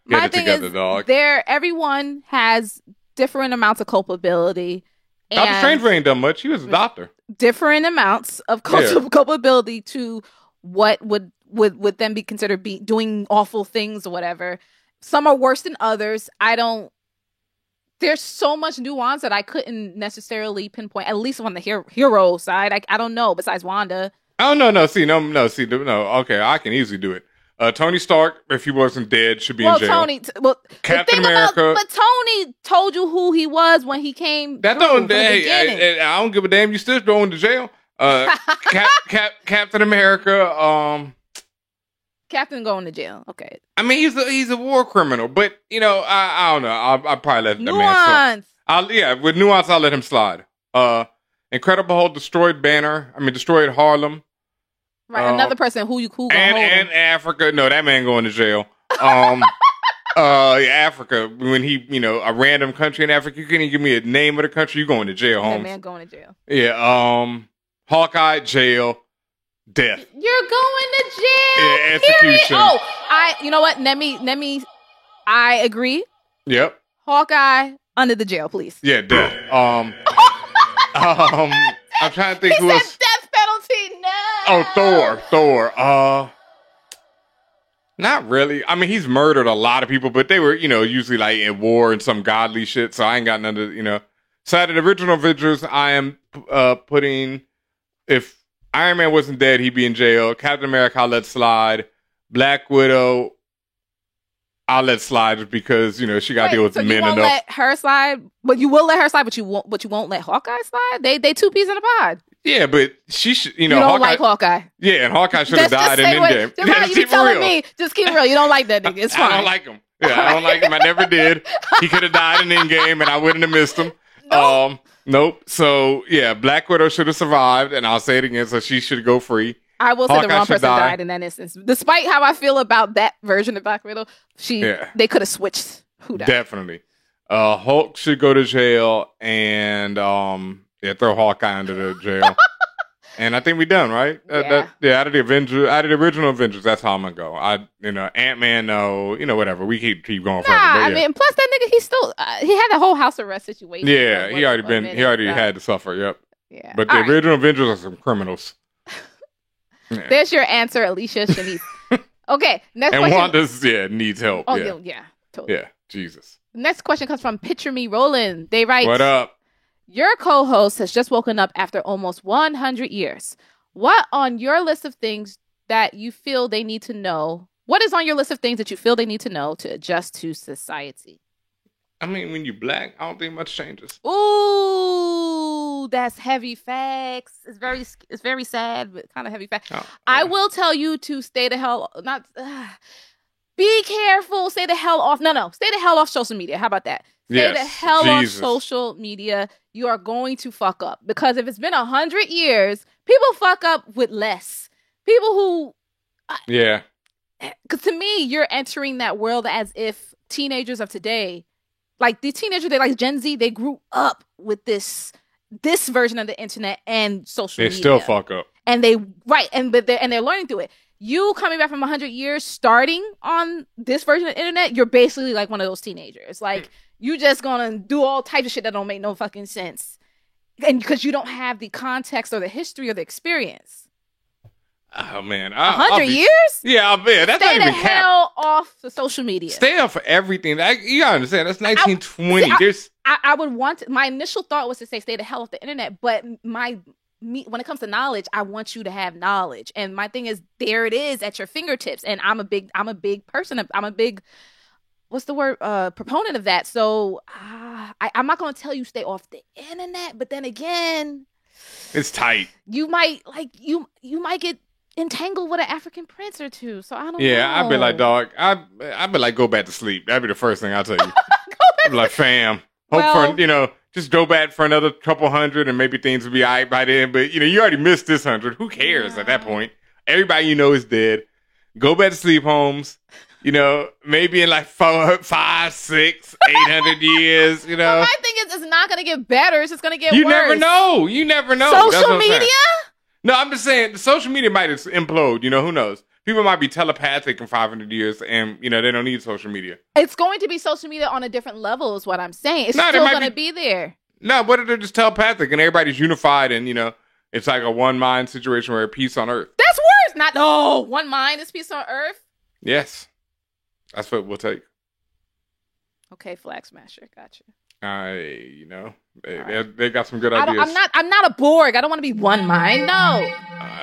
A: Get it together, dog.
B: Everyone has different amounts of culpability.
A: Doctor Strange ain't done much. He was a doctor.
B: Different amounts of culpability to what would then be considered doing awful things or whatever. Some are worse than others. There's so much nuance that I couldn't necessarily pinpoint, at least on the hero side. I don't know, besides Wanda.
A: Oh, no. Okay, I can easily do it. Tony Stark, if he wasn't dead, should be in jail.
B: Captain America. But Tony told you who he was when he came.
A: I don't give a damn. You still going to jail. Captain America.
B: Captain going to jail. Okay.
A: I mean, he's a war criminal, but I don't know. I'll probably let
B: nuance.
A: That man slide. With nuance, I'll let him slide. Incredible Hulk destroyed destroyed Harlem.
B: Right, another person who gonna hold him.
A: Africa. No, that man going to jail. Africa, when he, a random country in Africa, you can't even give me a name of the country, you going to jail, Holmes.
B: That man going to jail.
A: Yeah, Hawkeye, jail, death.
B: You're going to jail.
A: Yeah, execution.
B: You know what? Let me. I agree.
A: Yep.
B: Hawkeye under the jail, please.
A: Yeah, death. I'm trying to think who else.
B: Death penalty. No.
A: Oh, Thor. Not really. I mean, he's murdered a lot of people, but they were, usually like in war and some godly shit. So I ain't got none of, So out of the original Avengers, I am putting, if Iron Man wasn't dead, he'd be in jail. Captain America, I'll let slide. Black Widow, I'll let slide just because, she got to deal with the men enough.
B: You won't let her slide, but you will let her slide, but you won't let Hawkeye slide? They two peas in a pod.
A: Yeah, but she should,
B: You don't
A: Hawkeye,
B: like Hawkeye.
A: Yeah, and Hawkeye should have died in Endgame.
B: You be telling me, just keep it real. You don't like that nigga. It's fine.
A: I don't like him. Yeah, I don't like him. I never did. He could have died in Endgame, and I wouldn't have missed him. Nope. So, yeah, Black Widow should have survived, and I'll say it again, so she should go free.
B: I will say the
A: Hawkeye
B: wrong
A: should
B: person
A: die.
B: died in that instance. Despite how I feel about that version of Black Widow, they could have switched who died.
A: Definitely. Hulk should go to jail and throw Hawkeye under the jail. And I think we're done, right? Out of the original Avengers, that's how I'm gonna go. Ant-Man, no, whatever. We keep going further.
B: I mean, plus that nigga, he still he had the whole house arrest situation.
A: Yeah, he already had to suffer. Yep.
B: Yeah.
A: But the original Avengers are some criminals. Yeah.
B: There's your answer, Alicia Shanice. Okay, next
A: and
B: question.
A: Wanda's
B: Totally.
A: needs help. Yeah, Jesus.
B: Next question comes from Picture Me Rollin'. They write,
A: what up?
B: Your co-host has just woken up after almost 100 years. What on your list of things that you feel they need to know? What is on your list of things that you feel they need to know to adjust to society?
A: I mean, when you're black, I don't think much changes.
B: Ooh, that's heavy facts. It's very sad, but kind of heavy facts. I will tell you to stay the hell be careful. Stay the hell off. No. Stay the hell off social media. How about that? Stay the hell off social media. You are going to fuck up because if it's been 100 years, people fuck up with less. People who, because to me, you're entering that world as if teenagers of today, like the teenagers, they like Gen Z, they grew up with this version of the internet and social media.
A: They still fuck up,
B: and they're learning through it. You coming back from 100 years, starting on this version of the internet, you're basically like one of those teenagers. Like, you just gonna do all types of shit that don't make no fucking sense. And because you don't have the context or the history or the experience.
A: Oh, man.
B: 100 years?
A: Yeah, I'll bet. That's not even cap.
B: Stay the hell off the social media.
A: Stay off for everything. You gotta understand, that's 1920.
B: I would want my initial thought was to say stay the hell off the internet, but when it comes to knowledge, I want you to have knowledge. And my thing is, there it is at your fingertips. And I'm a big person. I'm a big, what's the word, proponent of that. So I'm not going to tell you stay off the internet, but then again,
A: it's tight.
B: You might you might get entangled with an African prince or two. So I don't know.
A: Yeah, I'd be like, dog, I'd be like, go back to sleep. That'd be the first thing I'll tell you. I'd be like, fam, just go back for another couple hundred and maybe things will be all right by then. But, you already missed this 100. Who cares at that point? Everybody you know is dead. Go back to sleep, Holmes. Maybe in like 4, 5, 6, 800 years,
B: Well, my thing is, it's not going to get better. It's just going to get worse.
A: You never know.
B: Social media?
A: No, I'm just saying, the social media might implode. Who knows? People might be telepathic in 500 years and, they don't need social media.
B: It's going to be social media on a different level is what I'm saying. It's still going to be there.
A: No, what if they're just telepathic and everybody's unified and, it's like a one mind situation where peace on earth.
B: That's worse. One mind is peace on earth.
A: Yes. That's what we'll take.
B: Okay, Flag Smasher. Gotcha.
A: They got some good ideas.
B: I'm not a Borg. I don't want to be one mind. No.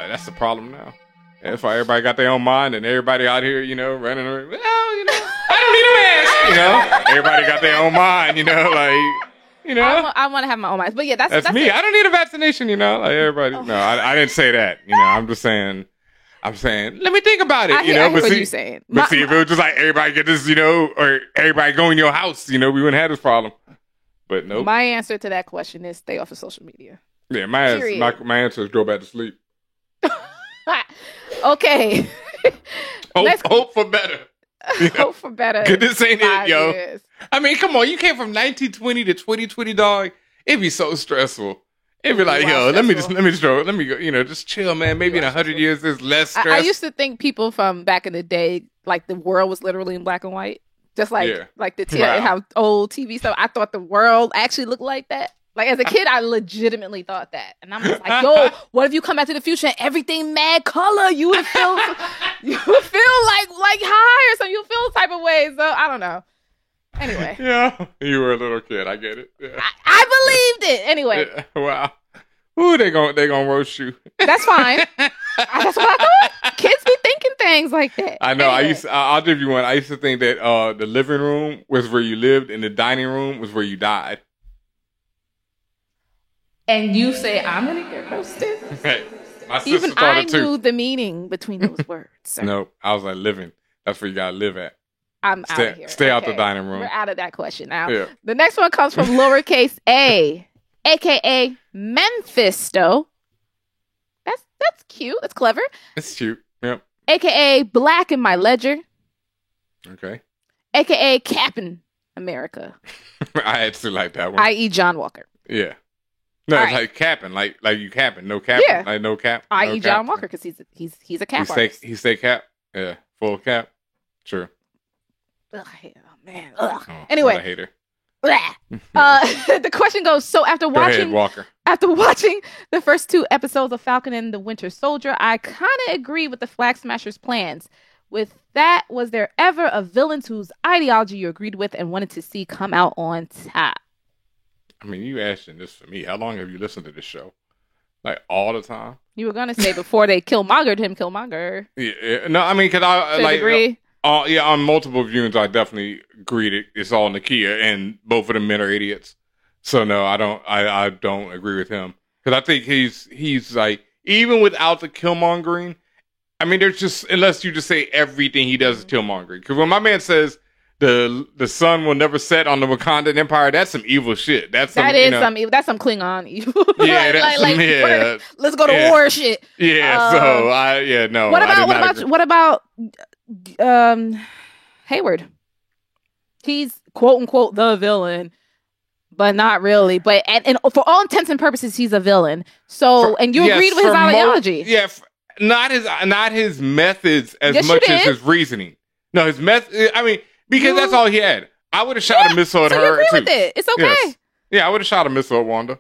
A: That's the problem now. That's why everybody got their own mind and everybody out here, running around. Well, I don't need a mask, Everybody got their own mind,
B: I want to have my own mind. But yeah, that's
A: me.
B: It.
A: I don't need a vaccination, like everybody. Oh. No, I didn't say that. I'm just saying. I'm saying, let me think about it.
B: I hear what you're saying.
A: But see, if it was just like everybody get this, or everybody go in your house, we wouldn't have this problem. But no.
B: My answer to that question is stay off of social media.
A: Yeah, my answer is go back to sleep.
B: Okay.
A: Hope for better.
B: Hope for better.
A: Cause this ain't it, yo.
B: Years.
A: I mean, come on. You came from 1920 to 2020, dog. It'd be so stressful. It'd be like, let me go, just chill, man. Maybe in 100 years, there's less stress.
B: I used to think people from back in the day, like the world was literally in black and white. Just like how old TV stuff. I thought the world actually looked like that. Like as a kid, I legitimately thought that. And I'm just like, yo, what if you come back to the future and everything mad color? You would feel like high or something. You feel type of ways. So I don't know. Anyway.
A: Yeah. You were a little kid. I get it. Yeah.
B: I believed it. Anyway.
A: Yeah. Wow. Ooh, they gonna roast you.
B: That's fine. That's what I thought. Kids be thinking things like that.
A: I know.
B: Anyway.
A: I'll give you one. I used to think that the living room was where you lived and the dining room was where you died.
B: And you say, I'm going to get roasted?
A: Hey, my sister
B: Even
A: thought
B: I
A: it too.
B: knew the meaning between those words. Sir.
A: No, I was like, living. That's where you got to live at.
B: I'm out of here.
A: Stay out the dining room.
B: We're out of that question now.
A: Yeah.
B: The next one comes from lowercase a, a.k.a. Memphisto. That's cute. That's clever.
A: It's cute. Yep.
B: AKA Black in my ledger.
A: Okay.
B: AKA Captain America.
A: I actually like that one.
B: I.e. John Walker.
A: Yeah. No,
B: All
A: it's
B: right.
A: like capping, like you capping, no capping,
B: Yeah.
A: like no cap.
B: I.e.
A: no
B: John
A: cap.
B: Walker, because he's a cap artist.
A: He stay cap. Yeah, full cap. Sure.
B: Ugh, man. Ugh.
A: Oh,
B: Anyway.
A: what a hater.
B: The question goes, so after
A: Go ahead,
B: watching
A: Walker.
B: the first 2 episodes of Falcon and the Winter Soldier, I kind of agree with the Flag Smashers' plans. With that, was there ever a villain whose ideology you agreed with and wanted to see come out on top?
A: I mean, you asking this for me. How long have you listened to this show? Like all the time?
B: You were going to say before they Killmongered him, Killmonger.
A: Yeah. No, I mean, because I
B: To a
A: like.
B: degree.
A: Yeah, on multiple viewings, I definitely agreed it's all Nakia, and both of the men are idiots. So no, I don't agree with him because I think he's like, even without the Killmongering, I mean, there's just, unless you just say everything he does is Killmongering. Because when my man says the sun will never set on the Wakandan Empire, that's some evil shit. That's some
B: evil. That's some Kling-on evil.
A: Yeah, that's some, yeah.
B: Let's go to war shit.
A: Yeah, no.
B: What about Hayward? He's quote unquote the villain, but not really. But and for all intents and purposes, he's a villain. So, and you agreed with his ideology.
A: Not his methods as
B: Yes,
A: much
B: you
A: as
B: did.
A: his reasoning. No, his method. I mean, because that's all he had. I would have shot a missile at
B: So
A: her
B: you agree
A: too.
B: with it. It's okay.
A: Yes. Yeah, I would have shot a missile at Wanda.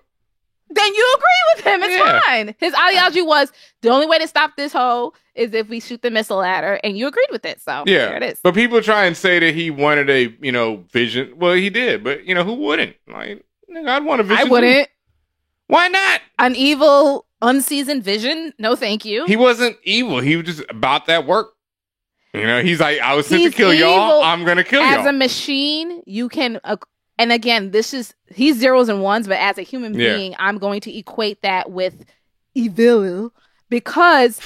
B: Then you agree with him. It's
A: Yeah.
B: fine. His ideology was the only way to stop this hoe is if we shoot the missile at her, and you agreed with it. So
A: Yeah,
B: there it is.
A: but people try and say that he wanted a vision. Well, he did, but who wouldn't? Like, nigga, I'd want a vision.
B: I wouldn't.
A: too. Why not?
B: An evil, unseasoned Vision? No, thank you.
A: He wasn't evil. He was just about that work. He's like, I was sent to
B: He's
A: kill y'all.
B: evil.
A: I'm gonna kill
B: As
A: y'all.
B: a machine, you can. And again, he's zeros and ones, but as a human being, I'm going to equate that with evil because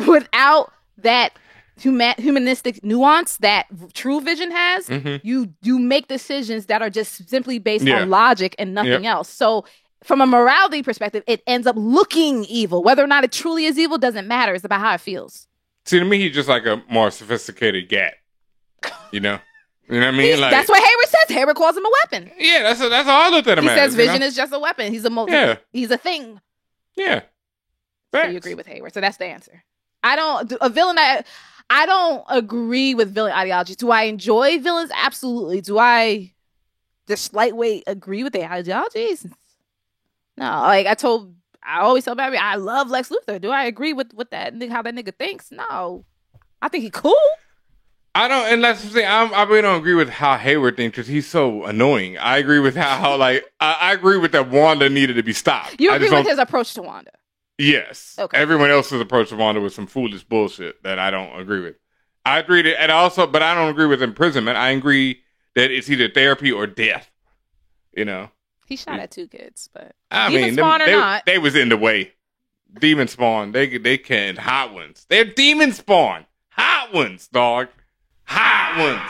B: without that humanistic nuance that true Vision has, you make decisions that are just simply based on logic and nothing else. So from a morality perspective, it ends up looking evil. Whether or not it truly is evil doesn't matter. It's about how it feels.
A: See, to me, he's just like a more sophisticated gat. You know what I mean? Like,
B: That's what Hayward says. Hayward calls him a weapon.
A: Yeah, that's how I looked at him.
B: He says Vision is just a weapon. He's a He's a thing.
A: Yeah.
B: So you agree with Hayward. So that's the answer. I don't agree with villain ideology. Do I enjoy villains? Absolutely. Do I just lightweight agree with their ideologies? No. Like I always tell Barry, I love Lex Luthor. Do I agree with that how that nigga thinks? No. I think he cool.
A: I don't, and that's the thing. I really don't agree with how Hayward thinks because he's so annoying. I agree with how I agree with that Wanda needed to be stopped.
B: You agree with his approach to Wanda?
A: Yes.
B: Okay.
A: Everyone else's approach to Wanda was some foolish bullshit that I don't agree with. I agree that, and also, but I don't agree with imprisonment. I agree that it's either therapy or death.
B: He shot at 2 kids, but
A: I
B: Demon
A: mean,
B: Spawn or
A: they,
B: not,
A: they was in the way. Demon Spawn, they can hot ones. They're Demon Spawn, hot ones, dog, hot ones.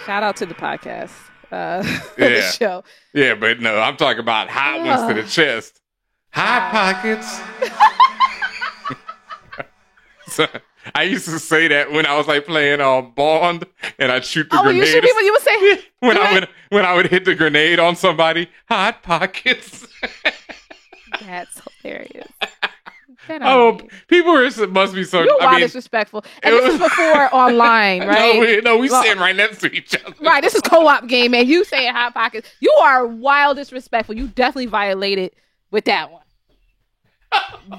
B: shout out to the podcast,
A: Yeah.
B: the show.
A: Yeah, but no, I'm talking about hot ones to the chest, hot pockets. So, I used to say that when I was like playing Bond, and I'd shoot the grenade.
B: You should be what you would say.
A: when I would hit the grenade on somebody, hot pockets.
B: That's hilarious.
A: People must be so.
B: You're wild disrespectful. And this is before online, right?
A: No, we sitting right next to each other.
B: Right, this is co-op game, man. You saying hot pockets. You are wild disrespectful. You definitely violated with that one.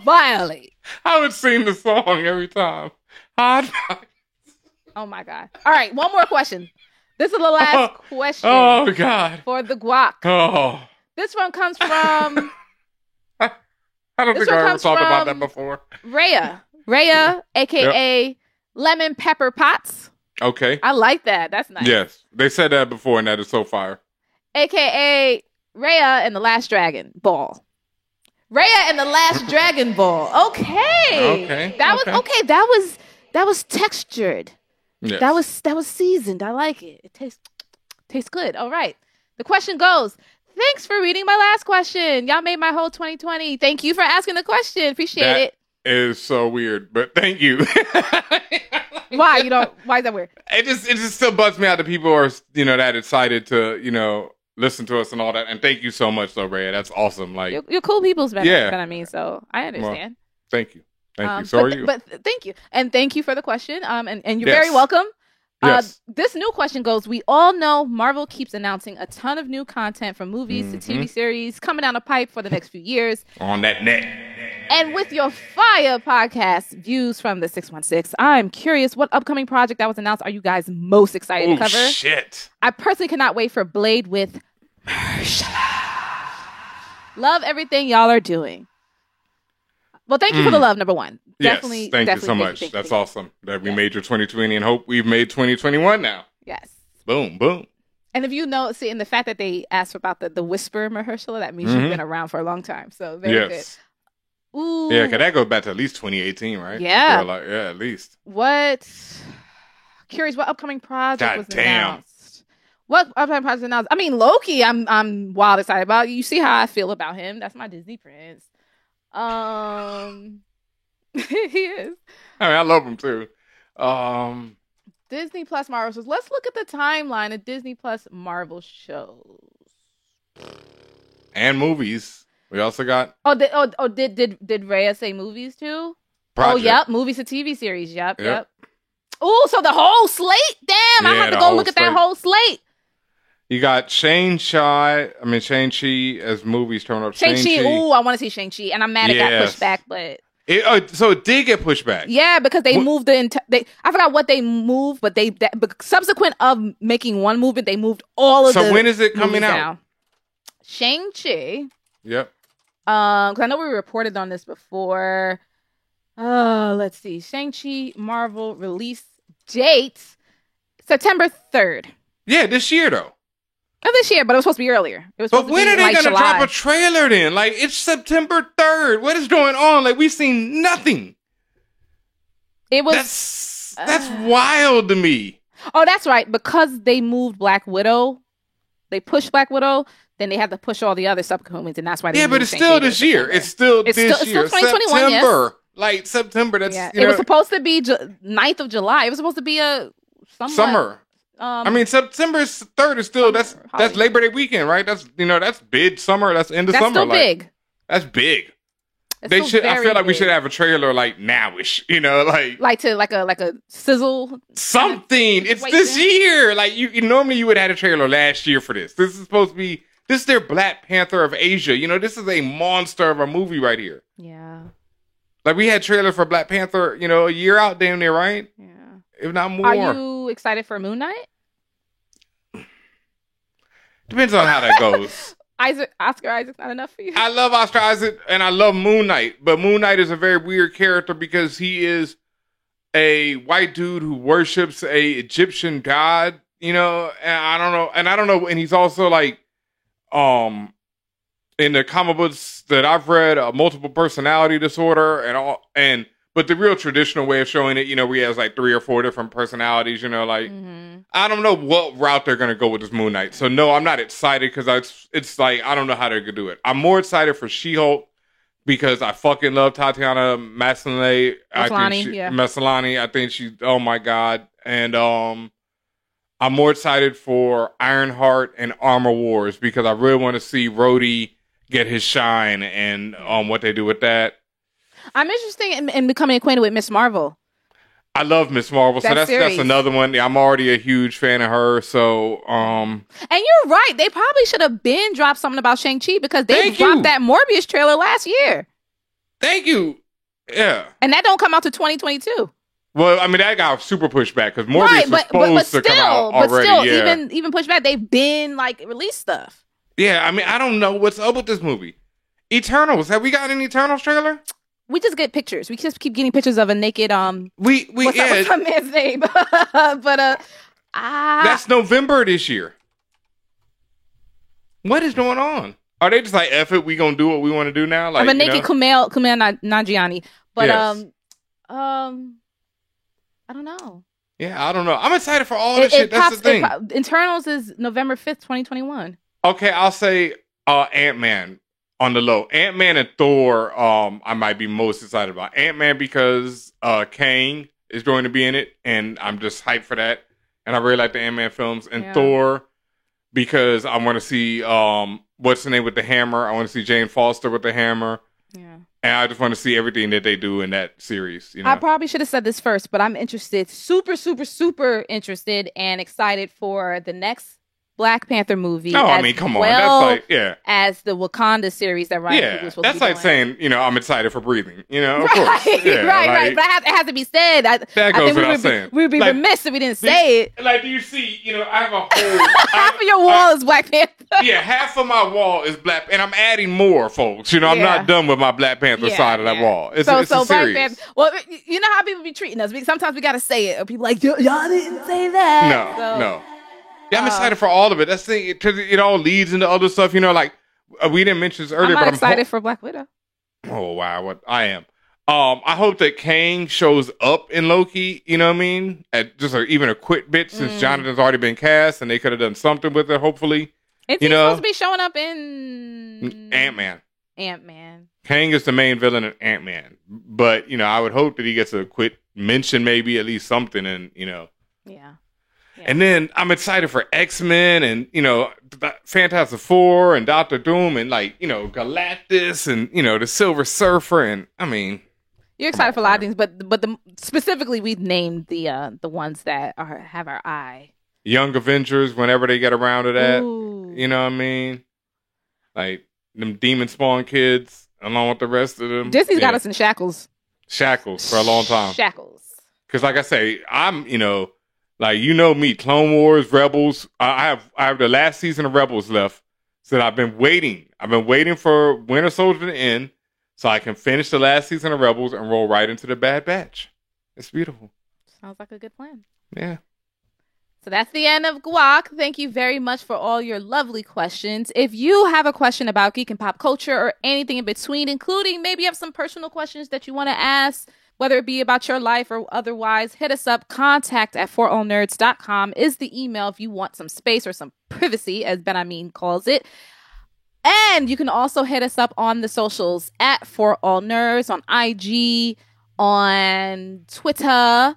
B: Violate.
A: I would sing the song every time. Hot pockets.
B: Oh my God. All right, one more question. This is the last question.
A: Oh God.
B: For the guac.
A: Oh.
B: This one comes from.
A: I don't think I ever talked about that before.
B: Rhea, aka Lemon Pepper Potts.
A: Okay.
B: I like that. That's nice.
A: Yes. They said that before, and that is so fire.
B: AKA Rhea and the Last Dragon Ball. Rhea and the Last Dragon Ball. Okay. That was textured.
A: Yes.
B: That was seasoned. I like it. It tastes good. All right. The question goes, thanks for reading my last question. Y'all made my whole 2020. Thank you for asking the question. Appreciate it.
A: is so weird, but thank you.
B: Why? Why is that weird?
A: It just still bugs me out that people are, that excited to, listen to us and all that. And thank you so much, though, Ray. That's awesome. Like
B: you're cool people's better
A: yeah.
B: than I mean, so I understand.
A: Well, thank you. Thank you. So are you.
B: But thank you. And thank you for the question. And you're
A: Yes.
B: very welcome.
A: Yes.
B: This new question goes, we all know Marvel keeps announcing a ton of new content from movies to TV series coming down the pipe for the next few years.
A: On that net.
B: And with your fire podcast, Views from the 616, I'm curious, what upcoming project that was announced are you guys most excited to cover?
A: Shit.
B: I personally cannot wait for Blade with Mahershala. Love everything y'all are doing. Well, thank you for the love, number one.
A: Definitely, thank you so much. That's awesome that we made your 2020 and hope we've made 2021 now.
B: Yes.
A: Boom, boom.
B: And if you know, in the fact that they asked about the whisper Mahershala, that means you've been around for a long time. So very good. Ooh.
A: Yeah, because that goes back to at least 2018, right?
B: Yeah.
A: Yeah, at least.
B: Curious, what upcoming project was
A: damn.
B: announced? What upcoming project was announced? I mean, Loki, I'm wild excited about. You see how I feel about him. That's my Disney prince. He is.
A: I mean, I love him too.
B: Disney Plus Marvel shows. Let's look at the timeline of Disney Plus Marvel shows
A: and movies. We also got.
B: Did Rhea say movies too?
A: Project.
B: Oh, yep, movies to TV series. Yep. Oh, so the whole slate. Damn, I have to go look at that whole slate.
A: You got Shang-Chi as movies coming up.
B: Shang-Chi. Ooh, I want to see Shang-Chi, and I'm mad it got pushed back, but.
A: So it did get pushed back.
B: Yeah, because they moved I forgot what they moved, but subsequent of making one movement, they moved all of the.
A: So when is it coming out?
B: Down. Shang-Chi.
A: Yep.
B: Because I know we reported on this before. Let's see. Shang-Chi Marvel release date September 3rd.
A: Yeah, this year though.
B: Of this year, but it was supposed to be earlier. It was supposed
A: but when
B: to be
A: are they going to
B: July.
A: drop a trailer then? Like, it's September 3rd. What is going on? Like, we've seen nothing.
B: It was...
A: That's wild to me.
B: Oh, that's right. Because they moved Black Widow, they pushed Black Widow, then they had to push all the other subcomponents, and that's why they moved
A: but it's still this year. It's still this year.
B: It's still 2021,
A: September.
B: yes.
A: Like, September, that's...
B: Yeah. It was supposed to be 9th of July. It was supposed to be a...
A: Summer. September 3rd is still that's Labor Day weekend, right? That's big summer. That's end of summer.
B: That's still big.
A: That's big. I feel like we should have a trailer like nowish. Like
B: a sizzle
A: something. It's this year. Like you normally you would have had a trailer last year for this. This is supposed to be. This is their Black Panther of Asia. This is a monster of a movie right here.
B: Yeah.
A: Like we had trailer for Black Panther. A year out, damn near, right?
B: Yeah.
A: If not more.
B: Are you excited for Moon Knight?
A: Depends on how that goes.
B: Oscar Isaac's not enough for you?
A: I love Oscar Isaac and I love Moon Knight. But Moon Knight is a very weird character because he is a white dude who worships a Egyptian god, and I don't know. And he's also like, in the comic books that I've read, a multiple personality disorder but the real traditional way of showing it, where he has like 3 or 4 different personalities, I don't know what route they're going to go with this Moon Knight. So no, I'm not excited because it's like, I don't know how they're going to do it. I'm more excited for She-Hulk because I fucking love Tatiana Maslany. Maslany. I think she, oh my God. And I'm more excited for Ironheart and Armor Wars because I really want to see Rhodey get his shine and what they do with that. I'm
B: interested in becoming acquainted with Miss Marvel.
A: I love Miss Marvel, so that's another one. Yeah, I'm already a huge fan of her. So,
B: and you're right. They probably should have dropped something about Shang-Chi because they dropped that Morbius trailer last year.
A: Thank you. Yeah,
B: and that don't come out to 2022.
A: Well, I mean that got super pushed back because Morbius was supposed to come out already.
B: But still, even pushed back, they've been like released stuff.
A: Yeah, I mean I don't know what's up with this movie. Eternals. Have we got an Eternals trailer?
B: We just get pictures. We just keep getting pictures of a naked
A: what's
B: that man's name? But
A: that's November this year. What is going on? Are they just like F it? We gonna do what we want to do now? Like
B: of a naked Kumail Nanjiani. But
A: yes.
B: I don't know.
A: Yeah, I don't know. I'm excited for all this shit. That's the thing.
B: Internals is November 5th, 2021.
A: Okay, I'll say Ant-Man. on the low. Ant-Man and Thor, I might be most excited about. Ant-Man because Kang is going to be in it, and I'm just hyped for that. And I really like the Ant-Man films. And Thor because I want to see what's the name with the hammer. I want to see Jane Foster with the hammer. Yeah. And I just want to see everything that they do in that series. You know?
B: I probably should have said this first, but I'm interested, super, super, super interested and excited for the next Black Panther movie.
A: No, I mean, come on. That's like,
B: as the Wakanda series that Ryan Coogler was supposed to be
A: like
B: doing.
A: saying, I'm excited for breathing. Of
B: right,
A: course. Yeah,
B: right. But it has to be said.
A: That goes without saying.
B: We would be remiss if we didn't say it.
A: Like, do you see, I have a whole...
B: half of your wall is Black Panther.
A: Yeah, half of my wall is Black, and I'm adding more, folks. I'm not done with my Black Panther side of that wall. It's a
B: Black
A: series.
B: Panther. Well, you know how people be treating us. Sometimes we got to say it. People like, y'all didn't say that.
A: No. Yeah, I'm excited for all of it. That's the thing, because it all leads into other stuff. Like we didn't mention this earlier,
B: I'm excited for Black Widow.
A: Oh wow, what I am. I hope that Kang shows up in Loki. You know what I mean? At just even a quick bit, since Jonathan's already been cast, and they could have done something with it. Hopefully,
B: is he supposed to be showing up in
A: Ant-Man?
B: Ant-Man.
A: Kang is the main villain in Ant-Man, but I would hope that he gets a quick mention, maybe at least something, and Yeah. And then I'm excited for X-Men and, Fantastic Four and Doctor Doom and Galactus and, the Silver Surfer. And I mean,
B: you're excited for a lot of things, but specifically we've named the ones that have our eye.
A: Young Avengers, whenever they get around to that,
B: Ooh.
A: You know what I mean? Like them Demon Spawn kids along with the rest of them.
B: Disney's got us in shackles.
A: Shackles for a long time.
B: Shackles.
A: Because like I say, I'm, like, me, Clone Wars, Rebels. I have the last season of Rebels left. So I've been waiting. I've been waiting for Winter Soldier to end so I can finish the last season of Rebels and roll right into the Bad Batch. It's beautiful.
B: Sounds like a good plan.
A: Yeah.
B: So that's the end of Guac. Thank you very much for all your lovely questions. If you have a question about geek and pop culture or anything in between, including maybe you have some personal questions that you want to ask, whether it be about your life or otherwise, hit us up. contact@forallnerds.com is the email if you want some space or some privacy, as Ben Amin calls it. And you can also hit us up on the socials @forallnerds, on IG, on Twitter.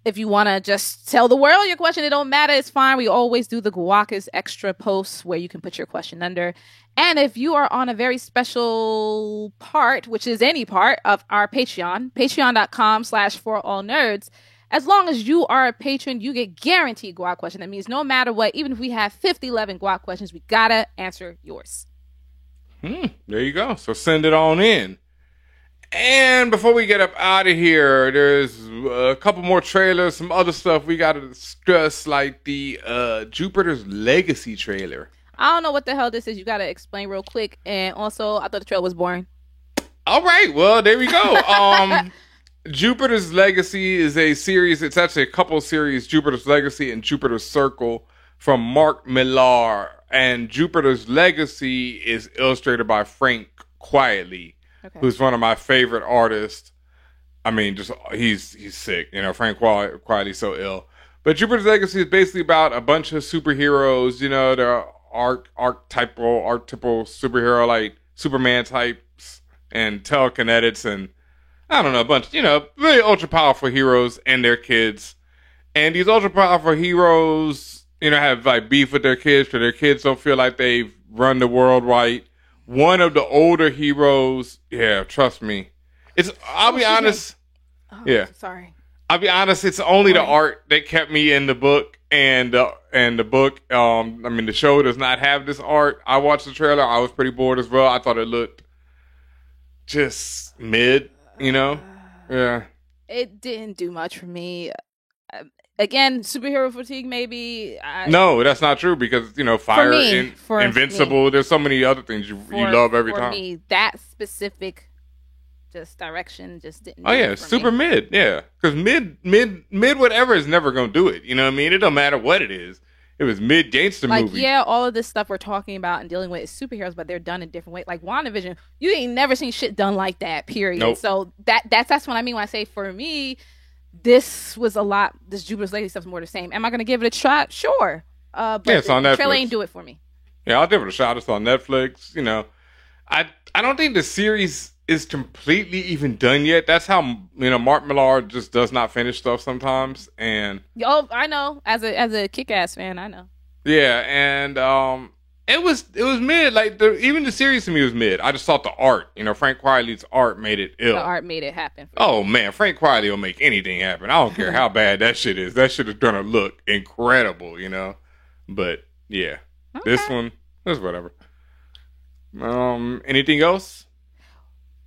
B: If you want to just tell the world your question, it don't matter. It's fine. We always do the Guacas extra posts where you can put your question under. And if you are on a very special part, which is any part of our Patreon, patreon.com/forallnerds, as long as you are a patron, you get guaranteed Guac question. That means no matter what, even if we have 11 Guac questions, we gotta answer yours.
A: There you go. So send it on in. And before we get up out of here, there's a couple more trailers, some other stuff we got to discuss, like the Jupiter's Legacy trailer.
B: I don't know what the hell this is. You got to explain real quick. And also, I thought the trailer was boring.
A: All right. Well, there we go. Jupiter's Legacy is a series. It's actually a couple series, Jupiter's Legacy and Jupiter's Circle, from Mark Millar. And Jupiter's Legacy is illustrated by Frank Quietly, who's one of my favorite artists. I mean, just he's sick. Frank Quietly's so ill. But Jupiter's Legacy is basically about a bunch of superheroes. They're archetypal superhero, like Superman types and telekinetics and I don't know, a bunch, really ultra powerful heroes and their kids. And these ultra powerful heroes, have like beef with their kids because their kids don't feel like they've run the world right. One of the older heroes, trust me. I'll be honest.
B: Sorry.
A: I'll be honest, it's only the art that kept me in the book. And the book, the show does not have this art. I watched the trailer. I was pretty bored as well. I thought it looked just mid, Yeah.
B: It didn't do much for me. Again, superhero fatigue, maybe.
A: No, that's not true because, Fire, Invincible, there's so many other things you love every time.
B: For me, that specific direction just didn't
A: do it for super me. Mid, yeah. Because mid whatever is never going to do it. You know what I mean? It don't matter what it is. It was mid gangster movie.
B: Yeah, all of this stuff we're talking about and dealing with is superheroes, but they're done in different ways. Like WandaVision, you ain't never seen shit done like that, period.
A: Nope.
B: So that's what I mean when I say, for me, this was a lot. This Jupiter's Legacy stuff's more the same. Am I going to give it a shot? Sure. But
A: it's on Netflix.
B: The trailer ain't do it for me.
A: Yeah, I'll give it a shot. It's on Netflix. I don't think the series is completely even done yet. That's how Mark Millar just does not finish stuff sometimes. And
B: I know. As a Kick-Ass fan, I know.
A: Yeah, and it was mid. Like even the series to me was mid. I just thought the art, Frank Quitely's art made it ill.
B: The art made it happen.
A: Oh man, Frank Quitely will make anything happen. I don't care how bad that shit is. That shit is gonna look incredible, But yeah, This one is whatever. Anything else?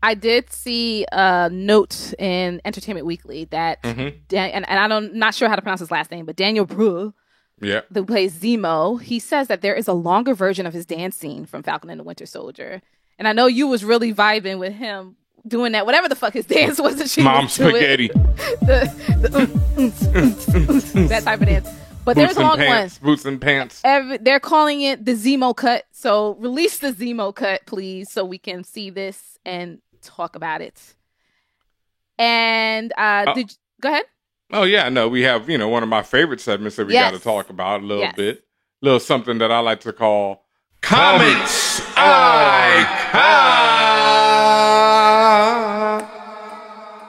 B: I did see a note in Entertainment Weekly that, and I'm not sure how to pronounce his last name, but Daniel Bruhl, who plays Zemo, he says that there is a longer version of his dance scene from Falcon and the Winter Soldier. And I know you was really vibing with him doing that, whatever the fuck his dance was. That she
A: Mom
B: was
A: spaghetti.
B: That type of dance. But there's long ones.
A: Boots and pants.
B: They're calling it the Zemo cut. So release the Zemo cut, please, so we can see this and talk about it. And go ahead.
A: Oh yeah, no, we have one of my favorite segments that we got to talk about a little bit, a little something that I like to call Comics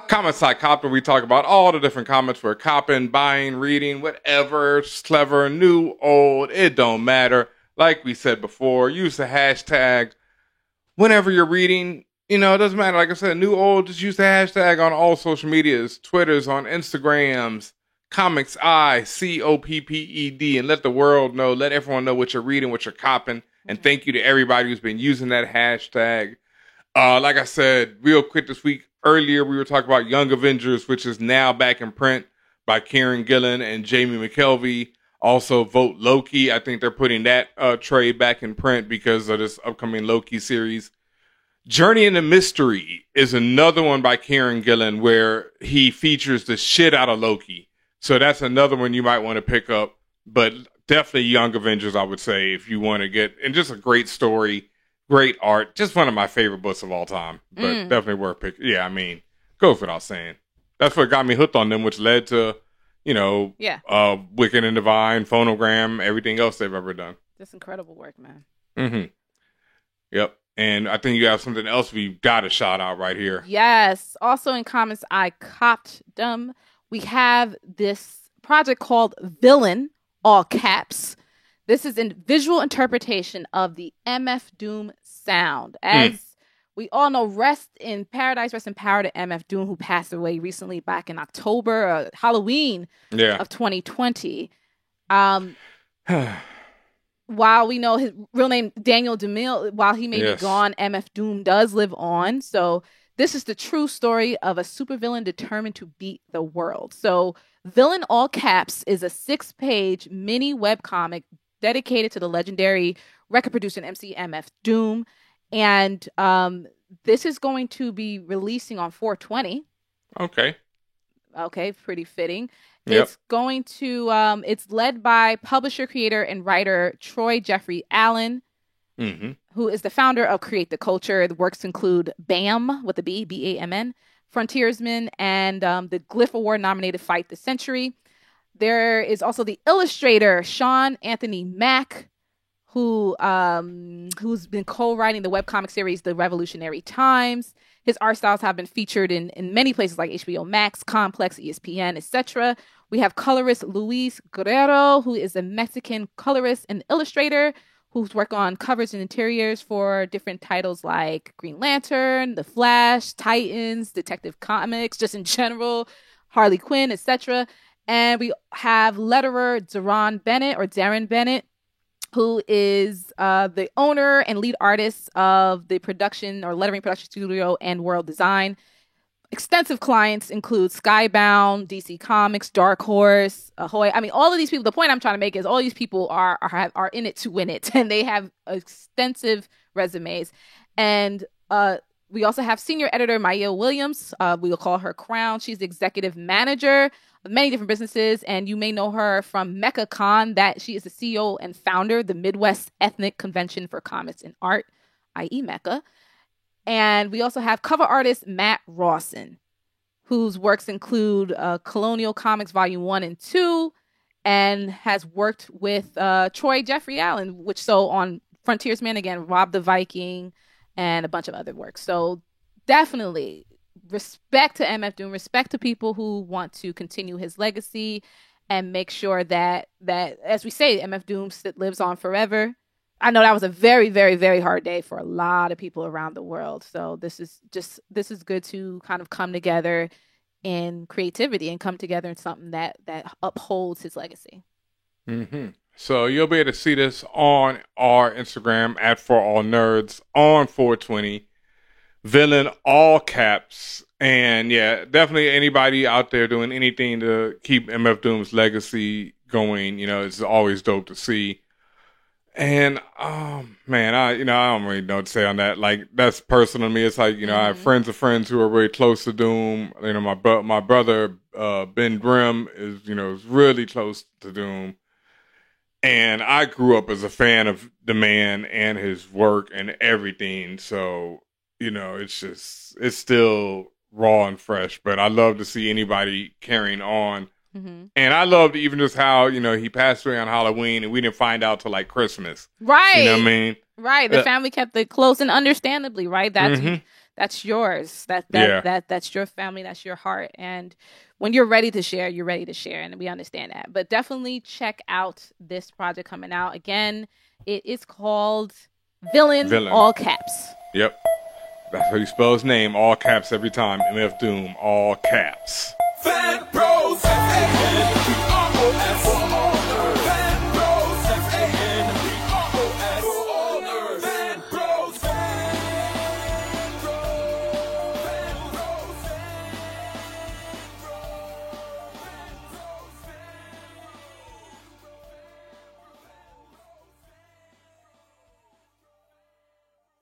A: Comics Icopter. We talk about all the different comics we're copping, buying, reading, whatever. It's clever, new, old, it don't matter. Like we said before, use the hashtag whenever you're reading. It doesn't matter. Like I said, new, old, just use the hashtag on all social medias, Twitters, on Instagrams, Comics COPPED, and let the world know, let everyone know what you're reading, what you're copping. And thank you to everybody who's been using that hashtag. Like I said, real quick this week, earlier we were talking about Young Avengers, which is now back in print by Kieran Gillen and Jamie McKelvey. Also, Vote Loki. I think they're putting that trade back in print because of this upcoming Loki series. Journey into Mystery is another one by Kieran Gillen where he features the shit out of Loki. So that's another one you might want to pick up. But definitely Young Avengers, I would say, if you want to get... And just a great story, great art. Just one of my favorite books of all time. But definitely worth picking. Yeah, goes without saying. That's what got me hooked on them, which led to, Wicked and Divine, Phonogram, everything else they've ever done.
B: Just incredible work, man.
A: Mm-hmm. Yep. And I think you have something else we got to shout out right here.
B: Yes. Also in Comics Icopdom, we have this project called Villain, all caps. This is a visual interpretation of the MF Doom sound. As we all know, rest in paradise, rest in power to MF Doom, who passed away recently back in October, Halloween of 2020. While we know his real name, Daniel DeMille, while he may be gone, MF Doom does live on. So this is the true story of a supervillain determined to beat the world. So Villain, all caps, is a 6-page mini webcomic dedicated to the legendary record producer and MC MF Doom. And this is going to be releasing on 4/20.
A: Okay,
B: pretty fitting.
A: Yep.
B: It's going to, it's led by publisher, creator, and writer Troy Jeffrey Allen, who is the founder of Create the Culture. The works include BAM, with a B, BAMN, Frontiersman, and the Glyph Award-nominated Fight the Century. There is also the illustrator, Sean Anthony Mack, who's been co-writing the webcomic series, The Revolutionary Times. His art styles have been featured in many places like HBO Max, Complex, ESPN, etc. We have colorist Luis Guerrero, who is a Mexican colorist and illustrator who's worked on covers and interiors for different titles like Green Lantern, The Flash, Titans, Detective Comics, just in general, Harley Quinn, etc. And we have letterer Darren Bennett, who is the owner and lead artist of the production or lettering production studio and World Design. Extensive clients include Skybound, DC Comics, Dark Horse, Ahoy. All of these people, the point I'm trying to make is all these people are in it to win it, and they have extensive resumes. And we also have senior editor Maya Williams. We will call her Crown. She's the executive manager of many different businesses, and you may know her from MechaCon, that she is the CEO and founder of the Midwest Ethnic Convention for Comics and Art, i.e. Mecha. And we also have cover artist Matt Rawson, whose works include Colonial Comics Volume 1 and 2, and has worked with Troy Jeffrey Allen, which on Frontiersman, again, Rob the Viking, and a bunch of other works. So definitely respect to MF Doom, respect to people who want to continue his legacy and make sure that as we say, MF Doom lives on forever. I know that was a very, very, very hard day for a lot of people around the world. So this is good to kind of come together in creativity and come together in something that upholds his legacy.
A: Mm-hmm. So you'll be able to see this on our Instagram at For All Nerds on 420. Villain, all caps. And yeah, definitely anybody out there doing anything to keep MF Doom's legacy going, it's always dope to see. And man, I don't really know what to say on that. Like, that's personal to me. It's like, I have friends of friends who are really close to Doom. My brother Ben Grimm is really close to Doom. And I grew up as a fan of the man and his work and everything. So, it's still raw and fresh. But I love to see anybody carrying on. Mm-hmm. And I loved even just how, he passed away on Halloween and we didn't find out till like Christmas.
B: Right.
A: You know what I mean?
B: Right. The family kept it close, and understandably, right? That's yours. That's your family. That's your heart. And when you're ready to share, you're ready to share. And we understand that. But definitely check out this project coming out. Again, it is called Villain. All caps.
A: Yep. That's how you spell his name. All caps every time. MF Doom. All caps.
C: Fan Bros.